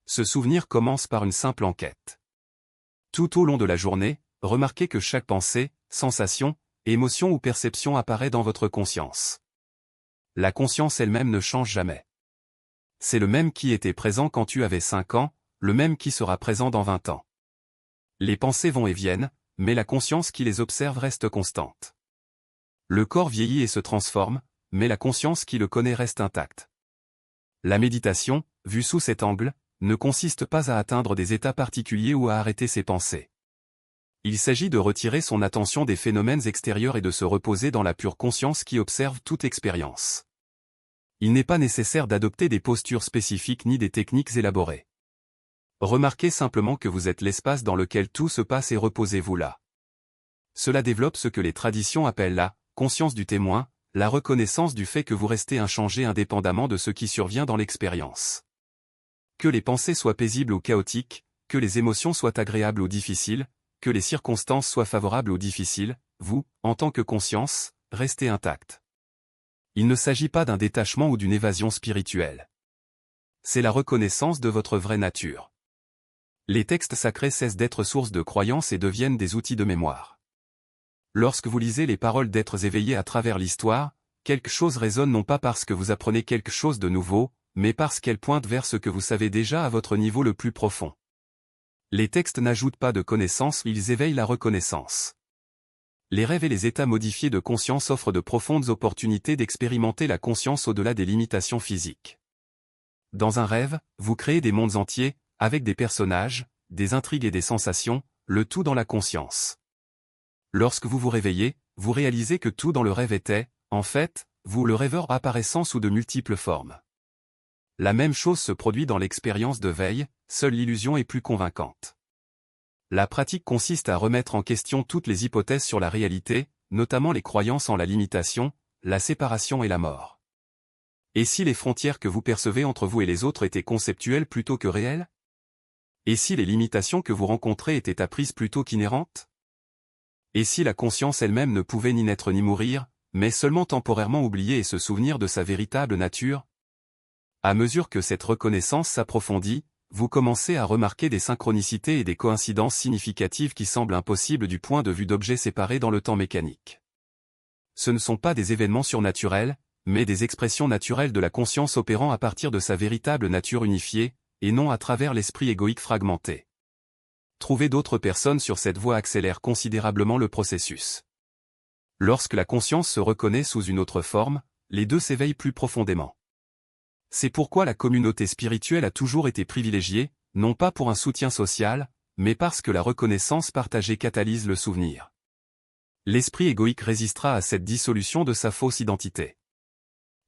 Ce souvenir commence par une simple enquête. Tout au long de la journée, remarquez que chaque pensée, sensation, émotion ou perception apparaît dans votre conscience. La conscience elle-même ne change jamais. C'est le même qui était présent quand tu avais 5 ans, le même qui sera présent dans 20 ans. Les pensées vont et viennent, mais la conscience qui les observe reste constante. Le corps vieillit et se transforme, mais la conscience qui le connaît reste intacte. La méditation, vue sous cet angle, ne consiste pas à atteindre des états particuliers ou à arrêter ses pensées. Il s'agit de retirer son attention des phénomènes extérieurs et de se reposer dans la pure conscience qui observe toute expérience. Il n'est pas nécessaire d'adopter des postures spécifiques ni des techniques élaborées. Remarquez simplement que vous êtes l'espace dans lequel tout se passe et reposez-vous là. Cela développe ce que les traditions appellent la conscience du témoin, la reconnaissance du fait que vous restez inchangé indépendamment de ce qui survient dans l'expérience. Que les pensées soient paisibles ou chaotiques, que les émotions soient agréables ou difficiles, que les circonstances soient favorables ou difficiles, vous, en tant que conscience, restez intact. Il ne s'agit pas d'un détachement ou d'une évasion spirituelle. C'est la reconnaissance de votre vraie nature. Les textes sacrés cessent d'être source de croyances et deviennent des outils de mémoire. Lorsque vous lisez les paroles d'êtres éveillés à travers l'histoire, quelque chose résonne non pas parce que vous apprenez quelque chose de nouveau, mais parce qu'elle pointe vers ce que vous savez déjà à votre niveau le plus profond. Les textes n'ajoutent pas de connaissances, ils éveillent la reconnaissance. Les rêves et les états modifiés de conscience offrent de profondes opportunités d'expérimenter la conscience au-delà des limitations physiques. Dans un rêve, vous créez des mondes entiers, avec des personnages, des intrigues et des sensations, le tout dans la conscience. Lorsque vous vous réveillez, vous réalisez que tout dans le rêve était, en fait, vous le rêveur apparaissant sous de multiples formes. La même chose se produit dans l'expérience de veille, seule l'illusion est plus convaincante. La pratique consiste à remettre en question toutes les hypothèses sur la réalité, notamment les croyances en la limitation, la séparation et la mort. Et si les frontières que vous percevez entre vous et les autres étaient conceptuelles plutôt que réelles? Et si les limitations que vous rencontrez étaient apprises plutôt qu'inhérentes? Et si la conscience elle-même ne pouvait ni naître ni mourir, mais seulement temporairement oublier et se souvenir de sa véritable nature? À mesure que cette reconnaissance s'approfondit, vous commencez à remarquer des synchronicités et des coïncidences significatives qui semblent impossibles du point de vue d'objets séparés dans le temps mécanique. Ce ne sont pas des événements surnaturels, mais des expressions naturelles de la conscience opérant à partir de sa véritable nature unifiée, et non à travers l'esprit égoïque fragmenté. Trouver d'autres personnes sur cette voie accélère considérablement le processus. Lorsque la conscience se reconnaît sous une autre forme, les deux s'éveillent plus profondément. C'est pourquoi la communauté spirituelle a toujours été privilégiée, non pas pour un soutien social, mais parce que la reconnaissance partagée catalyse le souvenir. L'esprit égoïque résistera à cette dissolution de sa fausse identité.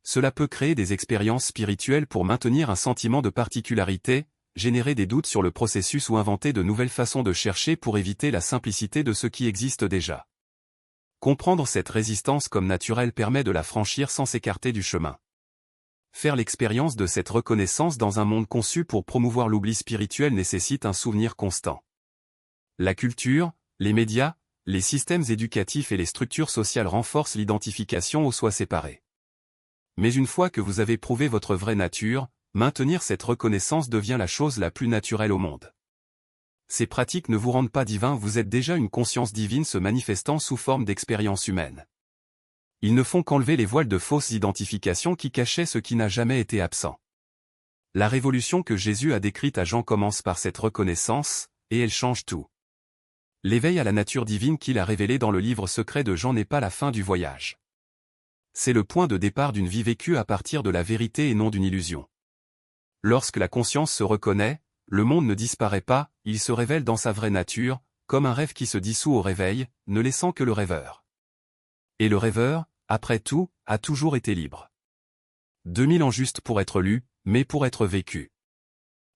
Cela peut créer des expériences spirituelles pour maintenir un sentiment de particularité, générer des doutes sur le processus ou inventer de nouvelles façons de chercher pour éviter la simplicité de ce qui existe déjà. Comprendre cette résistance comme naturelle permet de la franchir sans s'écarter du chemin. Faire l'expérience de cette reconnaissance dans un monde conçu pour promouvoir l'oubli spirituel nécessite un souvenir constant. La culture, les médias, les systèmes éducatifs et les structures sociales renforcent l'identification au soi séparé. Mais une fois que vous avez prouvé votre vraie nature, maintenir cette reconnaissance devient la chose la plus naturelle au monde. Ces pratiques ne vous rendent pas divin, vous êtes déjà une conscience divine se manifestant sous forme d'expérience humaine. Ils ne font qu'enlever les voiles de fausses identifications qui cachaient ce qui n'a jamais été absent. La révolution que Jésus a décrite à Jean commence par cette reconnaissance, et elle change tout. L'éveil à la nature divine qu'il a révélé dans le livre secret de Jean n'est pas la fin du voyage. C'est le point de départ d'une vie vécue à partir de la vérité et non d'une illusion. Lorsque la conscience se reconnaît, le monde ne disparaît pas, il se révèle dans sa vraie nature, comme un rêve qui se dissout au réveil, ne laissant que le rêveur. Et le rêveur, après tout, a toujours été libre. 2000 ans juste pour être lu, mais pour être vécu.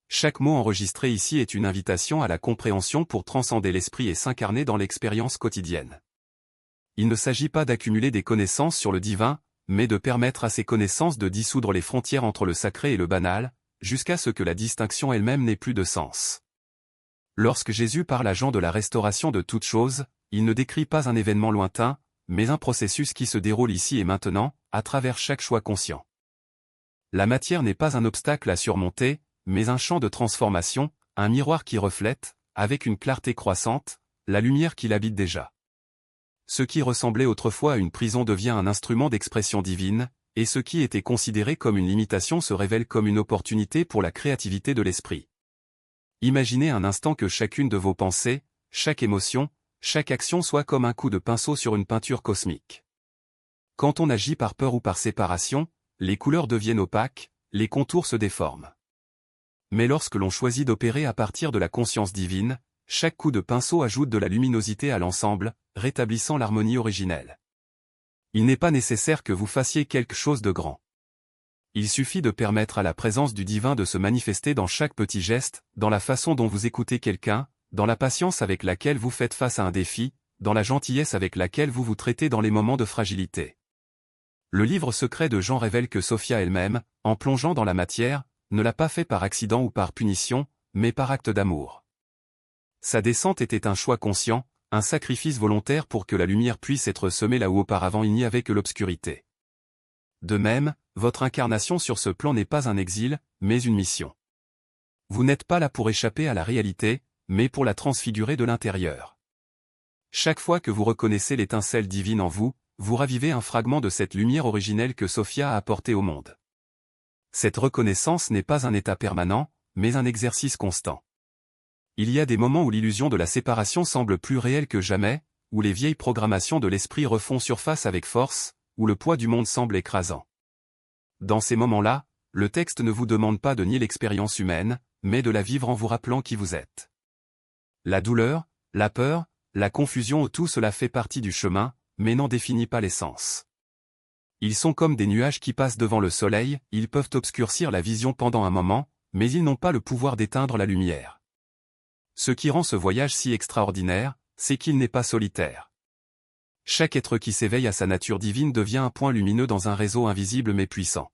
Chaque mot enregistré ici est une invitation à la compréhension pour transcender l'esprit et s'incarner dans l'expérience quotidienne. Il ne s'agit pas d'accumuler des connaissances sur le divin, mais de permettre à ces connaissances de dissoudre les frontières entre le sacré et le banal, jusqu'à ce que la distinction elle-même n'ait plus de sens. Lorsque Jésus parle à Jean de la restauration de toutes choses, il ne décrit pas un événement lointain, mais un processus qui se déroule ici et maintenant, à travers chaque choix conscient. La matière n'est pas un obstacle à surmonter, mais un champ de transformation, un miroir qui reflète, avec une clarté croissante, la lumière qui l'habite déjà. Ce qui ressemblait autrefois à une prison devient un instrument d'expression divine, et ce qui était considéré comme une limitation se révèle comme une opportunité pour la créativité de l'esprit. Imaginez un instant que chacune de vos pensées, chaque émotion, chaque action soit comme un coup de pinceau sur une peinture cosmique. Quand on agit par peur ou par séparation, les couleurs deviennent opaques, les contours se déforment. Mais lorsque l'on choisit d'opérer à partir de la conscience divine, chaque coup de pinceau ajoute de la luminosité à l'ensemble, rétablissant l'harmonie originelle. Il n'est pas nécessaire que vous fassiez quelque chose de grand. Il suffit de permettre à la présence du divin de se manifester dans chaque petit geste, dans la façon dont vous écoutez quelqu'un, dans la patience avec laquelle vous faites face à un défi, dans la gentillesse avec laquelle vous vous traitez dans les moments de fragilité. Le livre secret de Jean révèle que Sophia elle-même, en plongeant dans la matière, ne l'a pas fait par accident ou par punition, mais par acte d'amour. Sa descente était un choix conscient, un sacrifice volontaire pour que la lumière puisse être semée là où auparavant il n'y avait que l'obscurité. De même, votre incarnation sur ce plan n'est pas un exil, mais une mission. Vous n'êtes pas là pour échapper à la réalité, mais pour la transfigurer de l'intérieur. Chaque fois que vous reconnaissez l'étincelle divine en vous, vous ravivez un fragment de cette lumière originelle que Sophia a apportée au monde. Cette reconnaissance n'est pas un état permanent, mais un exercice constant. Il y a des moments où l'illusion de la séparation semble plus réelle que jamais, où les vieilles programmations de l'esprit refont surface avec force, où le poids du monde semble écrasant. Dans ces moments-là, le texte ne vous demande pas de nier l'expérience humaine, mais de la vivre en vous rappelant qui vous êtes. La douleur, la peur, la confusion, tout cela fait partie du chemin, mais n'en définit pas l'essence. Ils sont comme des nuages qui passent devant le soleil, ils peuvent obscurcir la vision pendant un moment, mais ils n'ont pas le pouvoir d'éteindre la lumière. Ce qui rend ce voyage si extraordinaire, c'est qu'il n'est pas solitaire. Chaque être qui s'éveille à sa nature divine devient un point lumineux dans un réseau invisible mais puissant.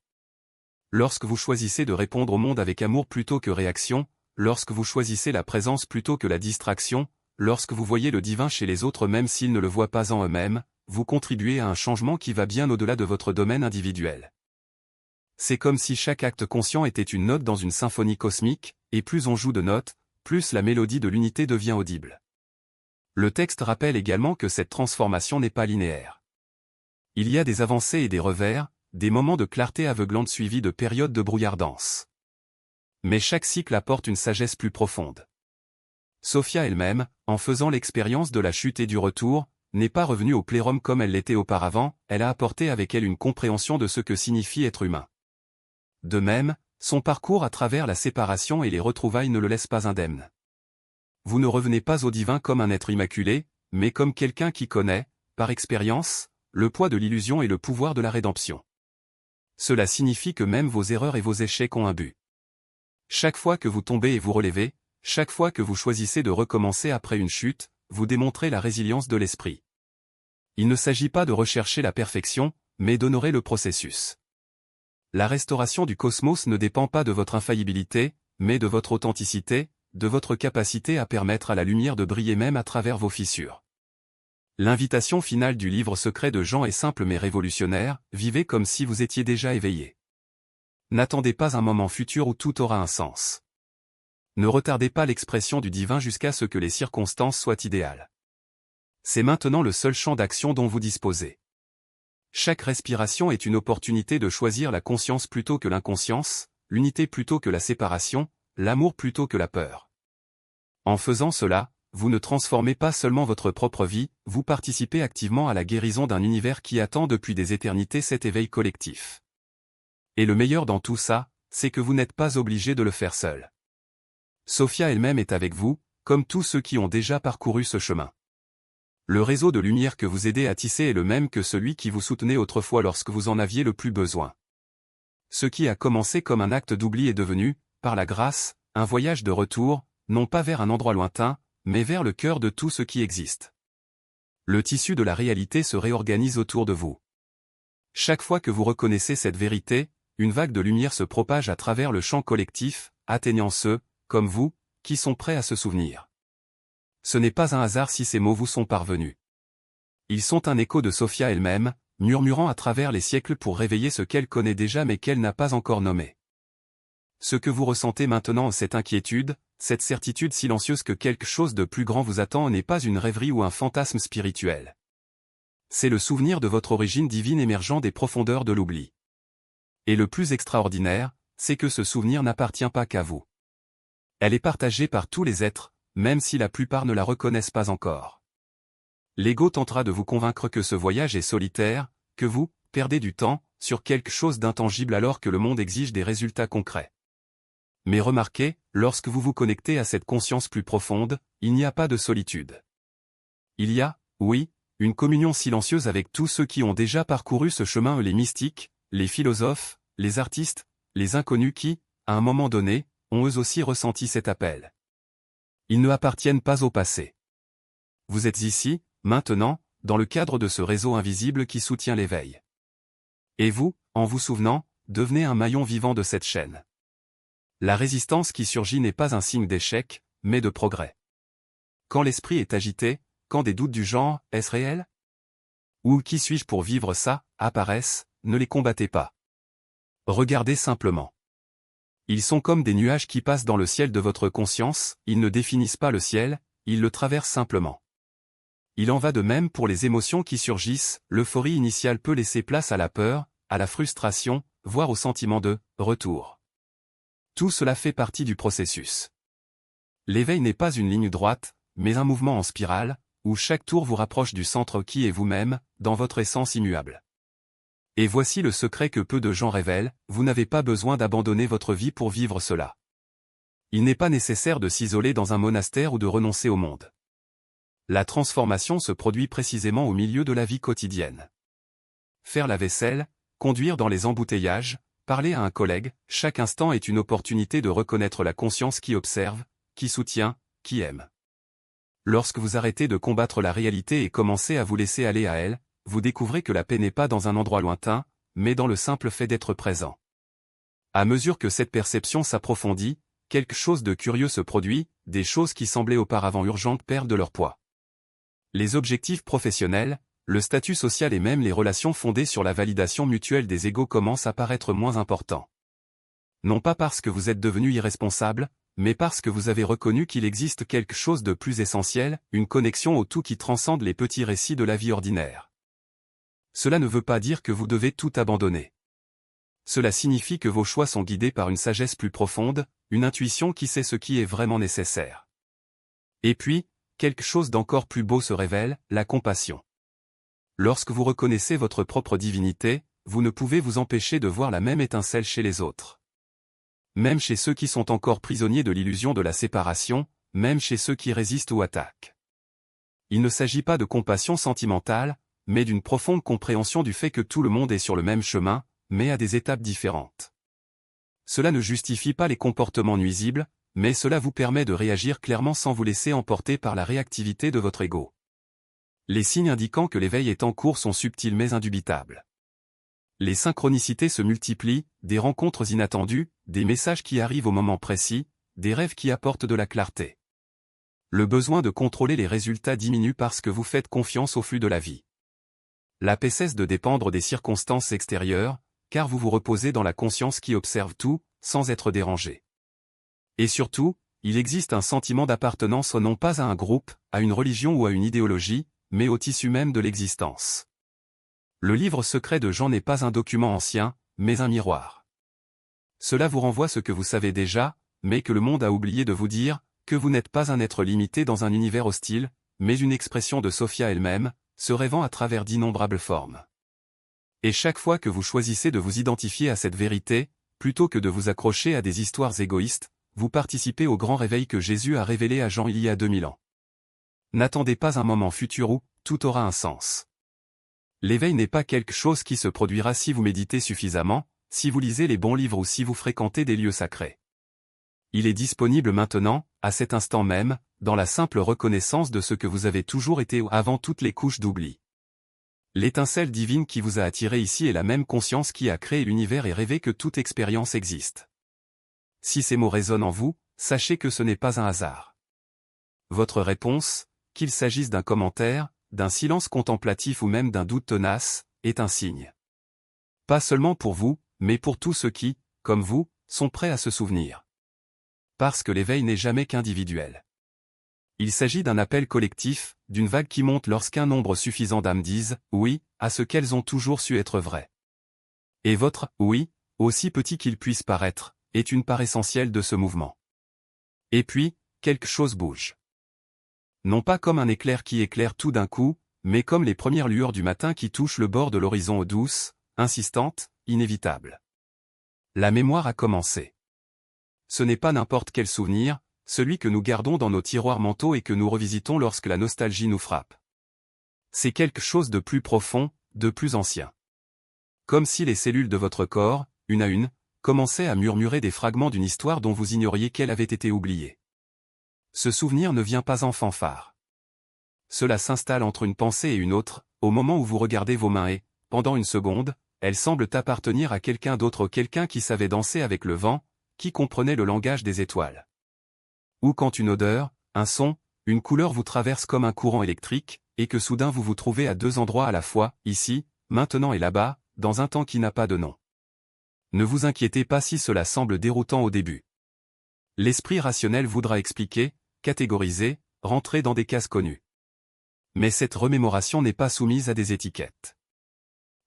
Lorsque vous choisissez de répondre au monde avec amour plutôt que réaction, lorsque vous choisissez la présence plutôt que la distraction, lorsque vous voyez le divin chez les autres même s'ils ne le voient pas en eux-mêmes, vous contribuez à un changement qui va bien au-delà de votre domaine individuel. C'est comme si chaque acte conscient était une note dans une symphonie cosmique, et plus on joue de notes, plus la mélodie de l'unité devient audible. Le texte rappelle également que cette transformation n'est pas linéaire. Il y a des avancées et des revers, des moments de clarté aveuglante suivis de périodes de brouillardance. Mais chaque cycle apporte une sagesse plus profonde. Sophia elle-même, en faisant l'expérience de la chute et du retour, n'est pas revenue au plérum comme elle l'était auparavant, elle a apporté avec elle une compréhension de ce que signifie être humain. De même, son parcours à travers la séparation et les retrouvailles ne le laisse pas indemne. Vous ne revenez pas au divin comme un être immaculé, mais comme quelqu'un qui connaît, par expérience, le poids de l'illusion et le pouvoir de la rédemption. Cela signifie que même vos erreurs et vos échecs ont un but. Chaque fois que vous tombez et vous relevez, chaque fois que vous choisissez de recommencer après une chute, vous démontrez la résilience de l'esprit. Il ne s'agit pas de rechercher la perfection, mais d'honorer le processus. La restauration du cosmos ne dépend pas de votre infaillibilité, mais de votre authenticité, de votre capacité à permettre à la lumière de briller même à travers vos fissures. L'invitation finale du livre secret de Jean est simple mais révolutionnaire, vivez comme si vous étiez déjà éveillé. N'attendez pas un moment futur où tout aura un sens. Ne retardez pas l'expression du divin jusqu'à ce que les circonstances soient idéales. C'est maintenant le seul champ d'action dont vous disposez. Chaque respiration est une opportunité de choisir la conscience plutôt que l'inconscience, l'unité plutôt que la séparation, l'amour plutôt que la peur. En faisant cela, vous ne transformez pas seulement votre propre vie, vous participez activement à la guérison d'un univers qui attend depuis des éternités cet éveil collectif. Et le meilleur dans tout ça, c'est que vous n'êtes pas obligé de le faire seul. Sophia elle-même est avec vous, comme tous ceux qui ont déjà parcouru ce chemin. Le réseau de lumière que vous aidez à tisser est le même que celui qui vous soutenait autrefois lorsque vous en aviez le plus besoin. Ce qui a commencé comme un acte d'oubli est devenu, par la grâce, un voyage de retour, non pas vers un endroit lointain, mais vers le cœur de tout ce qui existe. Le tissu de la réalité se réorganise autour de vous. Chaque fois que vous reconnaissez cette vérité, une vague de lumière se propage à travers le champ collectif, atteignant ceux, comme vous, qui sont prêts à se souvenir. Ce n'est pas un hasard si ces mots vous sont parvenus. Ils sont un écho de Sophia elle-même, murmurant à travers les siècles pour réveiller ce qu'elle connaît déjà mais qu'elle n'a pas encore nommé. Ce que vous ressentez maintenant, cette inquiétude, cette certitude silencieuse que quelque chose de plus grand vous attend n'est pas une rêverie ou un fantasme spirituel. C'est le souvenir de votre origine divine émergeant des profondeurs de l'oubli. Et le plus extraordinaire, c'est que ce souvenir n'appartient pas qu'à vous. Elle est partagée par tous les êtres, même si la plupart ne la reconnaissent pas encore. L'ego tentera de vous convaincre que ce voyage est solitaire, que vous perdez du temps sur quelque chose d'intangible alors que le monde exige des résultats concrets. Mais remarquez, lorsque vous vous connectez à cette conscience plus profonde, il n'y a pas de solitude. Il y a, oui, une communion silencieuse avec tous ceux qui ont déjà parcouru ce chemin, les mystiques, les philosophes, les artistes, les inconnus qui, à un moment donné, ont eux aussi ressenti cet appel. Ils ne appartiennent pas au passé. Vous êtes ici, maintenant, dans le cadre de ce réseau invisible qui soutient l'éveil. Et vous, en vous souvenant, devenez un maillon vivant de cette chaîne. La résistance qui surgit n'est pas un signe d'échec, mais de progrès. Quand l'esprit est agité, quand des doutes du genre « est-ce réel ? » ou « qui suis-je pour vivre ça ?» apparaissent, ne les combattez pas. Regardez simplement. Ils sont comme des nuages qui passent dans le ciel de votre conscience, ils ne définissent pas le ciel, ils le traversent simplement. Il en va de même pour les émotions qui surgissent, l'euphorie initiale peut laisser place à la peur, à la frustration, voire au sentiment de « retour ». Tout cela fait partie du processus. L'éveil n'est pas une ligne droite, mais un mouvement en spirale, où chaque tour vous rapproche du centre qui est vous-même, dans votre essence immuable. Et voici le secret que peu de gens révèlent, vous n'avez pas besoin d'abandonner votre vie pour vivre cela. Il n'est pas nécessaire de s'isoler dans un monastère ou de renoncer au monde. La transformation se produit précisément au milieu de la vie quotidienne. Faire la vaisselle, conduire dans les embouteillages, parler à un collègue, chaque instant est une opportunité de reconnaître la conscience qui observe, qui soutient, qui aime. Lorsque vous arrêtez de combattre la réalité et commencez à vous laisser aller à elle, vous découvrez que la paix n'est pas dans un endroit lointain, mais dans le simple fait d'être présent. À mesure que cette perception s'approfondit, quelque chose de curieux se produit, des choses qui semblaient auparavant urgentes perdent de leur poids. Les objectifs professionnels, le statut social et même les relations fondées sur la validation mutuelle des égos commencent à paraître moins importants. Non pas parce que vous êtes devenu irresponsable, mais parce que vous avez reconnu qu'il existe quelque chose de plus essentiel, une connexion au tout qui transcende les petits récits de la vie ordinaire. Cela ne veut pas dire que vous devez tout abandonner. Cela signifie que vos choix sont guidés par une sagesse plus profonde, une intuition qui sait ce qui est vraiment nécessaire. Et puis, quelque chose d'encore plus beau se révèle, la compassion. Lorsque vous reconnaissez votre propre divinité, vous ne pouvez vous empêcher de voir la même étincelle chez les autres. Même chez ceux qui sont encore prisonniers de l'illusion de la séparation, même chez ceux qui résistent ou attaquent. Il ne s'agit pas de compassion sentimentale, mais d'une profonde compréhension du fait que tout le monde est sur le même chemin, mais à des étapes différentes. Cela ne justifie pas les comportements nuisibles, mais cela vous permet de réagir clairement sans vous laisser emporter par la réactivité de votre ego. Les signes indiquant que l'éveil est en cours sont subtils mais indubitables. Les synchronicités se multiplient, des rencontres inattendues, des messages qui arrivent au moment précis, des rêves qui apportent de la clarté. Le besoin de contrôler les résultats diminue parce que vous faites confiance au flux de la vie. La paix cesse de dépendre des circonstances extérieures, car vous vous reposez dans la conscience qui observe tout, sans être dérangé. Et surtout, il existe un sentiment d'appartenance non pas à un groupe, à une religion ou à une idéologie, mais au tissu même de l'existence. Le livre secret de Jean n'est pas un document ancien, mais un miroir. Cela vous renvoie ce que vous savez déjà, mais que le monde a oublié de vous dire, que vous n'êtes pas un être limité dans un univers hostile, mais une expression de Sophia elle-même, se rêvant à travers d'innombrables formes. Et chaque fois que vous choisissez de vous identifier à cette vérité, plutôt que de vous accrocher à des histoires égoïstes, vous participez au grand réveil que Jésus a révélé à Jean il y a 2000 ans. N'attendez pas un moment futur où tout aura un sens. L'éveil n'est pas quelque chose qui se produira si vous méditez suffisamment, si vous lisez les bons livres ou si vous fréquentez des lieux sacrés. Il est disponible maintenant, à cet instant même, dans la simple reconnaissance de ce que vous avez toujours été avant toutes les couches d'oubli. L'étincelle divine qui vous a attiré ici est la même conscience qui a créé l'univers et rêvé que toute expérience existe. Si ces mots résonnent en vous, sachez que ce n'est pas un hasard. Votre réponse, qu'il s'agisse d'un commentaire, d'un silence contemplatif ou même d'un doute tenace, est un signe. Pas seulement pour vous, mais pour tous ceux qui, comme vous, sont prêts à se souvenir. Parce que l'éveil n'est jamais qu'individuel. Il s'agit d'un appel collectif, d'une vague qui monte lorsqu'un nombre suffisant d'âmes disent « oui » à ce qu'elles ont toujours su être vraies. Et votre « oui », aussi petit qu'il puisse paraître, est une part essentielle de ce mouvement. Et puis, quelque chose bouge. Non pas comme un éclair qui éclaire tout d'un coup, mais comme les premières lueurs du matin qui touchent le bord de l'horizon douces, insistantes, inévitables. La mémoire a commencé. Ce n'est pas n'importe quel souvenir, celui que nous gardons dans nos tiroirs mentaux et que nous revisitons lorsque la nostalgie nous frappe. C'est quelque chose de plus profond, de plus ancien. Comme si les cellules de votre corps, une à une, commençaient à murmurer des fragments d'une histoire dont vous ignoriez qu'elle avait été oubliée. Ce souvenir ne vient pas en fanfare. Cela s'installe entre une pensée et une autre, au moment où vous regardez vos mains et, pendant une seconde, elles semblent appartenir à quelqu'un d'autre, quelqu'un qui savait danser avec le vent, qui comprenait le langage des étoiles. Ou quand une odeur, un son, une couleur vous traverse comme un courant électrique, et que soudain vous vous trouvez à deux endroits à la fois, ici, maintenant et là-bas, dans un temps qui n'a pas de nom. Ne vous inquiétez pas si cela semble déroutant au début. L'esprit rationnel voudra expliquer, catégoriser, rentrer dans des cases connues. Mais cette remémoration n'est pas soumise à des étiquettes.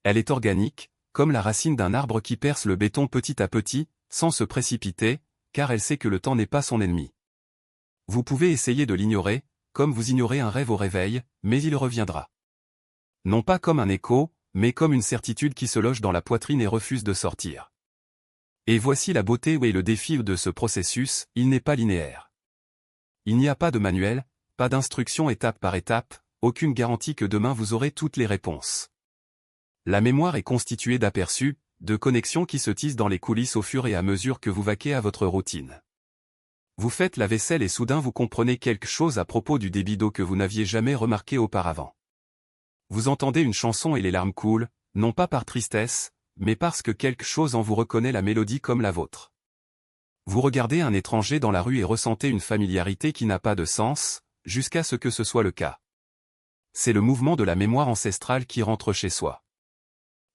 Elle est organique, comme la racine d'un arbre qui perce le béton petit à petit, sans se précipiter, car elle sait que le temps n'est pas son ennemi. Vous pouvez essayer de l'ignorer, comme vous ignorez un rêve au réveil, mais il reviendra. Non pas comme un écho, mais comme une certitude qui se loge dans la poitrine et refuse de sortir. Et voici la beauté et le défi de ce processus, il n'est pas linéaire. Il n'y a pas de manuel, pas d'instruction étape par étape, aucune garantie que demain vous aurez toutes les réponses. La mémoire est constituée d'aperçus, de connexions qui se tissent dans les coulisses au fur et à mesure que vous vaquez à votre routine. Vous faites la vaisselle et soudain vous comprenez quelque chose à propos du débit d'eau que vous n'aviez jamais remarqué auparavant. Vous entendez une chanson et les larmes coulent, non pas par tristesse, mais parce que quelque chose en vous reconnaît la mélodie comme la vôtre. Vous regardez un étranger dans la rue et ressentez une familiarité qui n'a pas de sens, jusqu'à ce que ce soit le cas. C'est le mouvement de la mémoire ancestrale qui rentre chez soi.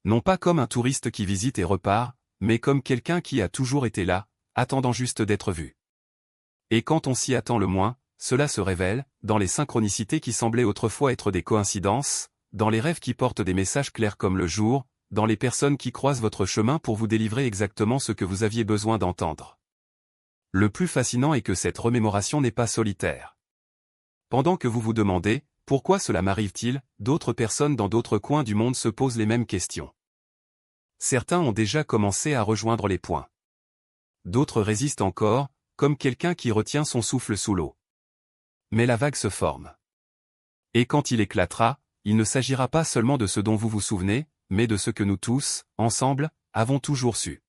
Non pas comme un touriste qui visite et repart, mais comme quelqu'un qui a toujours été là, attendant juste d'être vu. Et quand on s'y attend le moins, cela se révèle, dans les synchronicités qui semblaient autrefois être des coïncidences, dans les rêves qui portent des messages clairs comme le jour, dans les personnes qui croisent votre chemin pour vous délivrer exactement ce que vous aviez besoin d'entendre. Le plus fascinant est que cette remémoration n'est pas solitaire. Pendant que vous vous demandez « Pourquoi cela m'arrive-t-il ?», d'autres personnes dans d'autres coins du monde se posent les mêmes questions. Certains ont déjà commencé à rejoindre les points. D'autres résistent encore, comme quelqu'un qui retient son souffle sous l'eau. Mais la vague se forme. Et quand il éclatera, il ne s'agira pas seulement de ce dont vous vous souvenez, mais de ce que nous tous, ensemble, avons toujours su.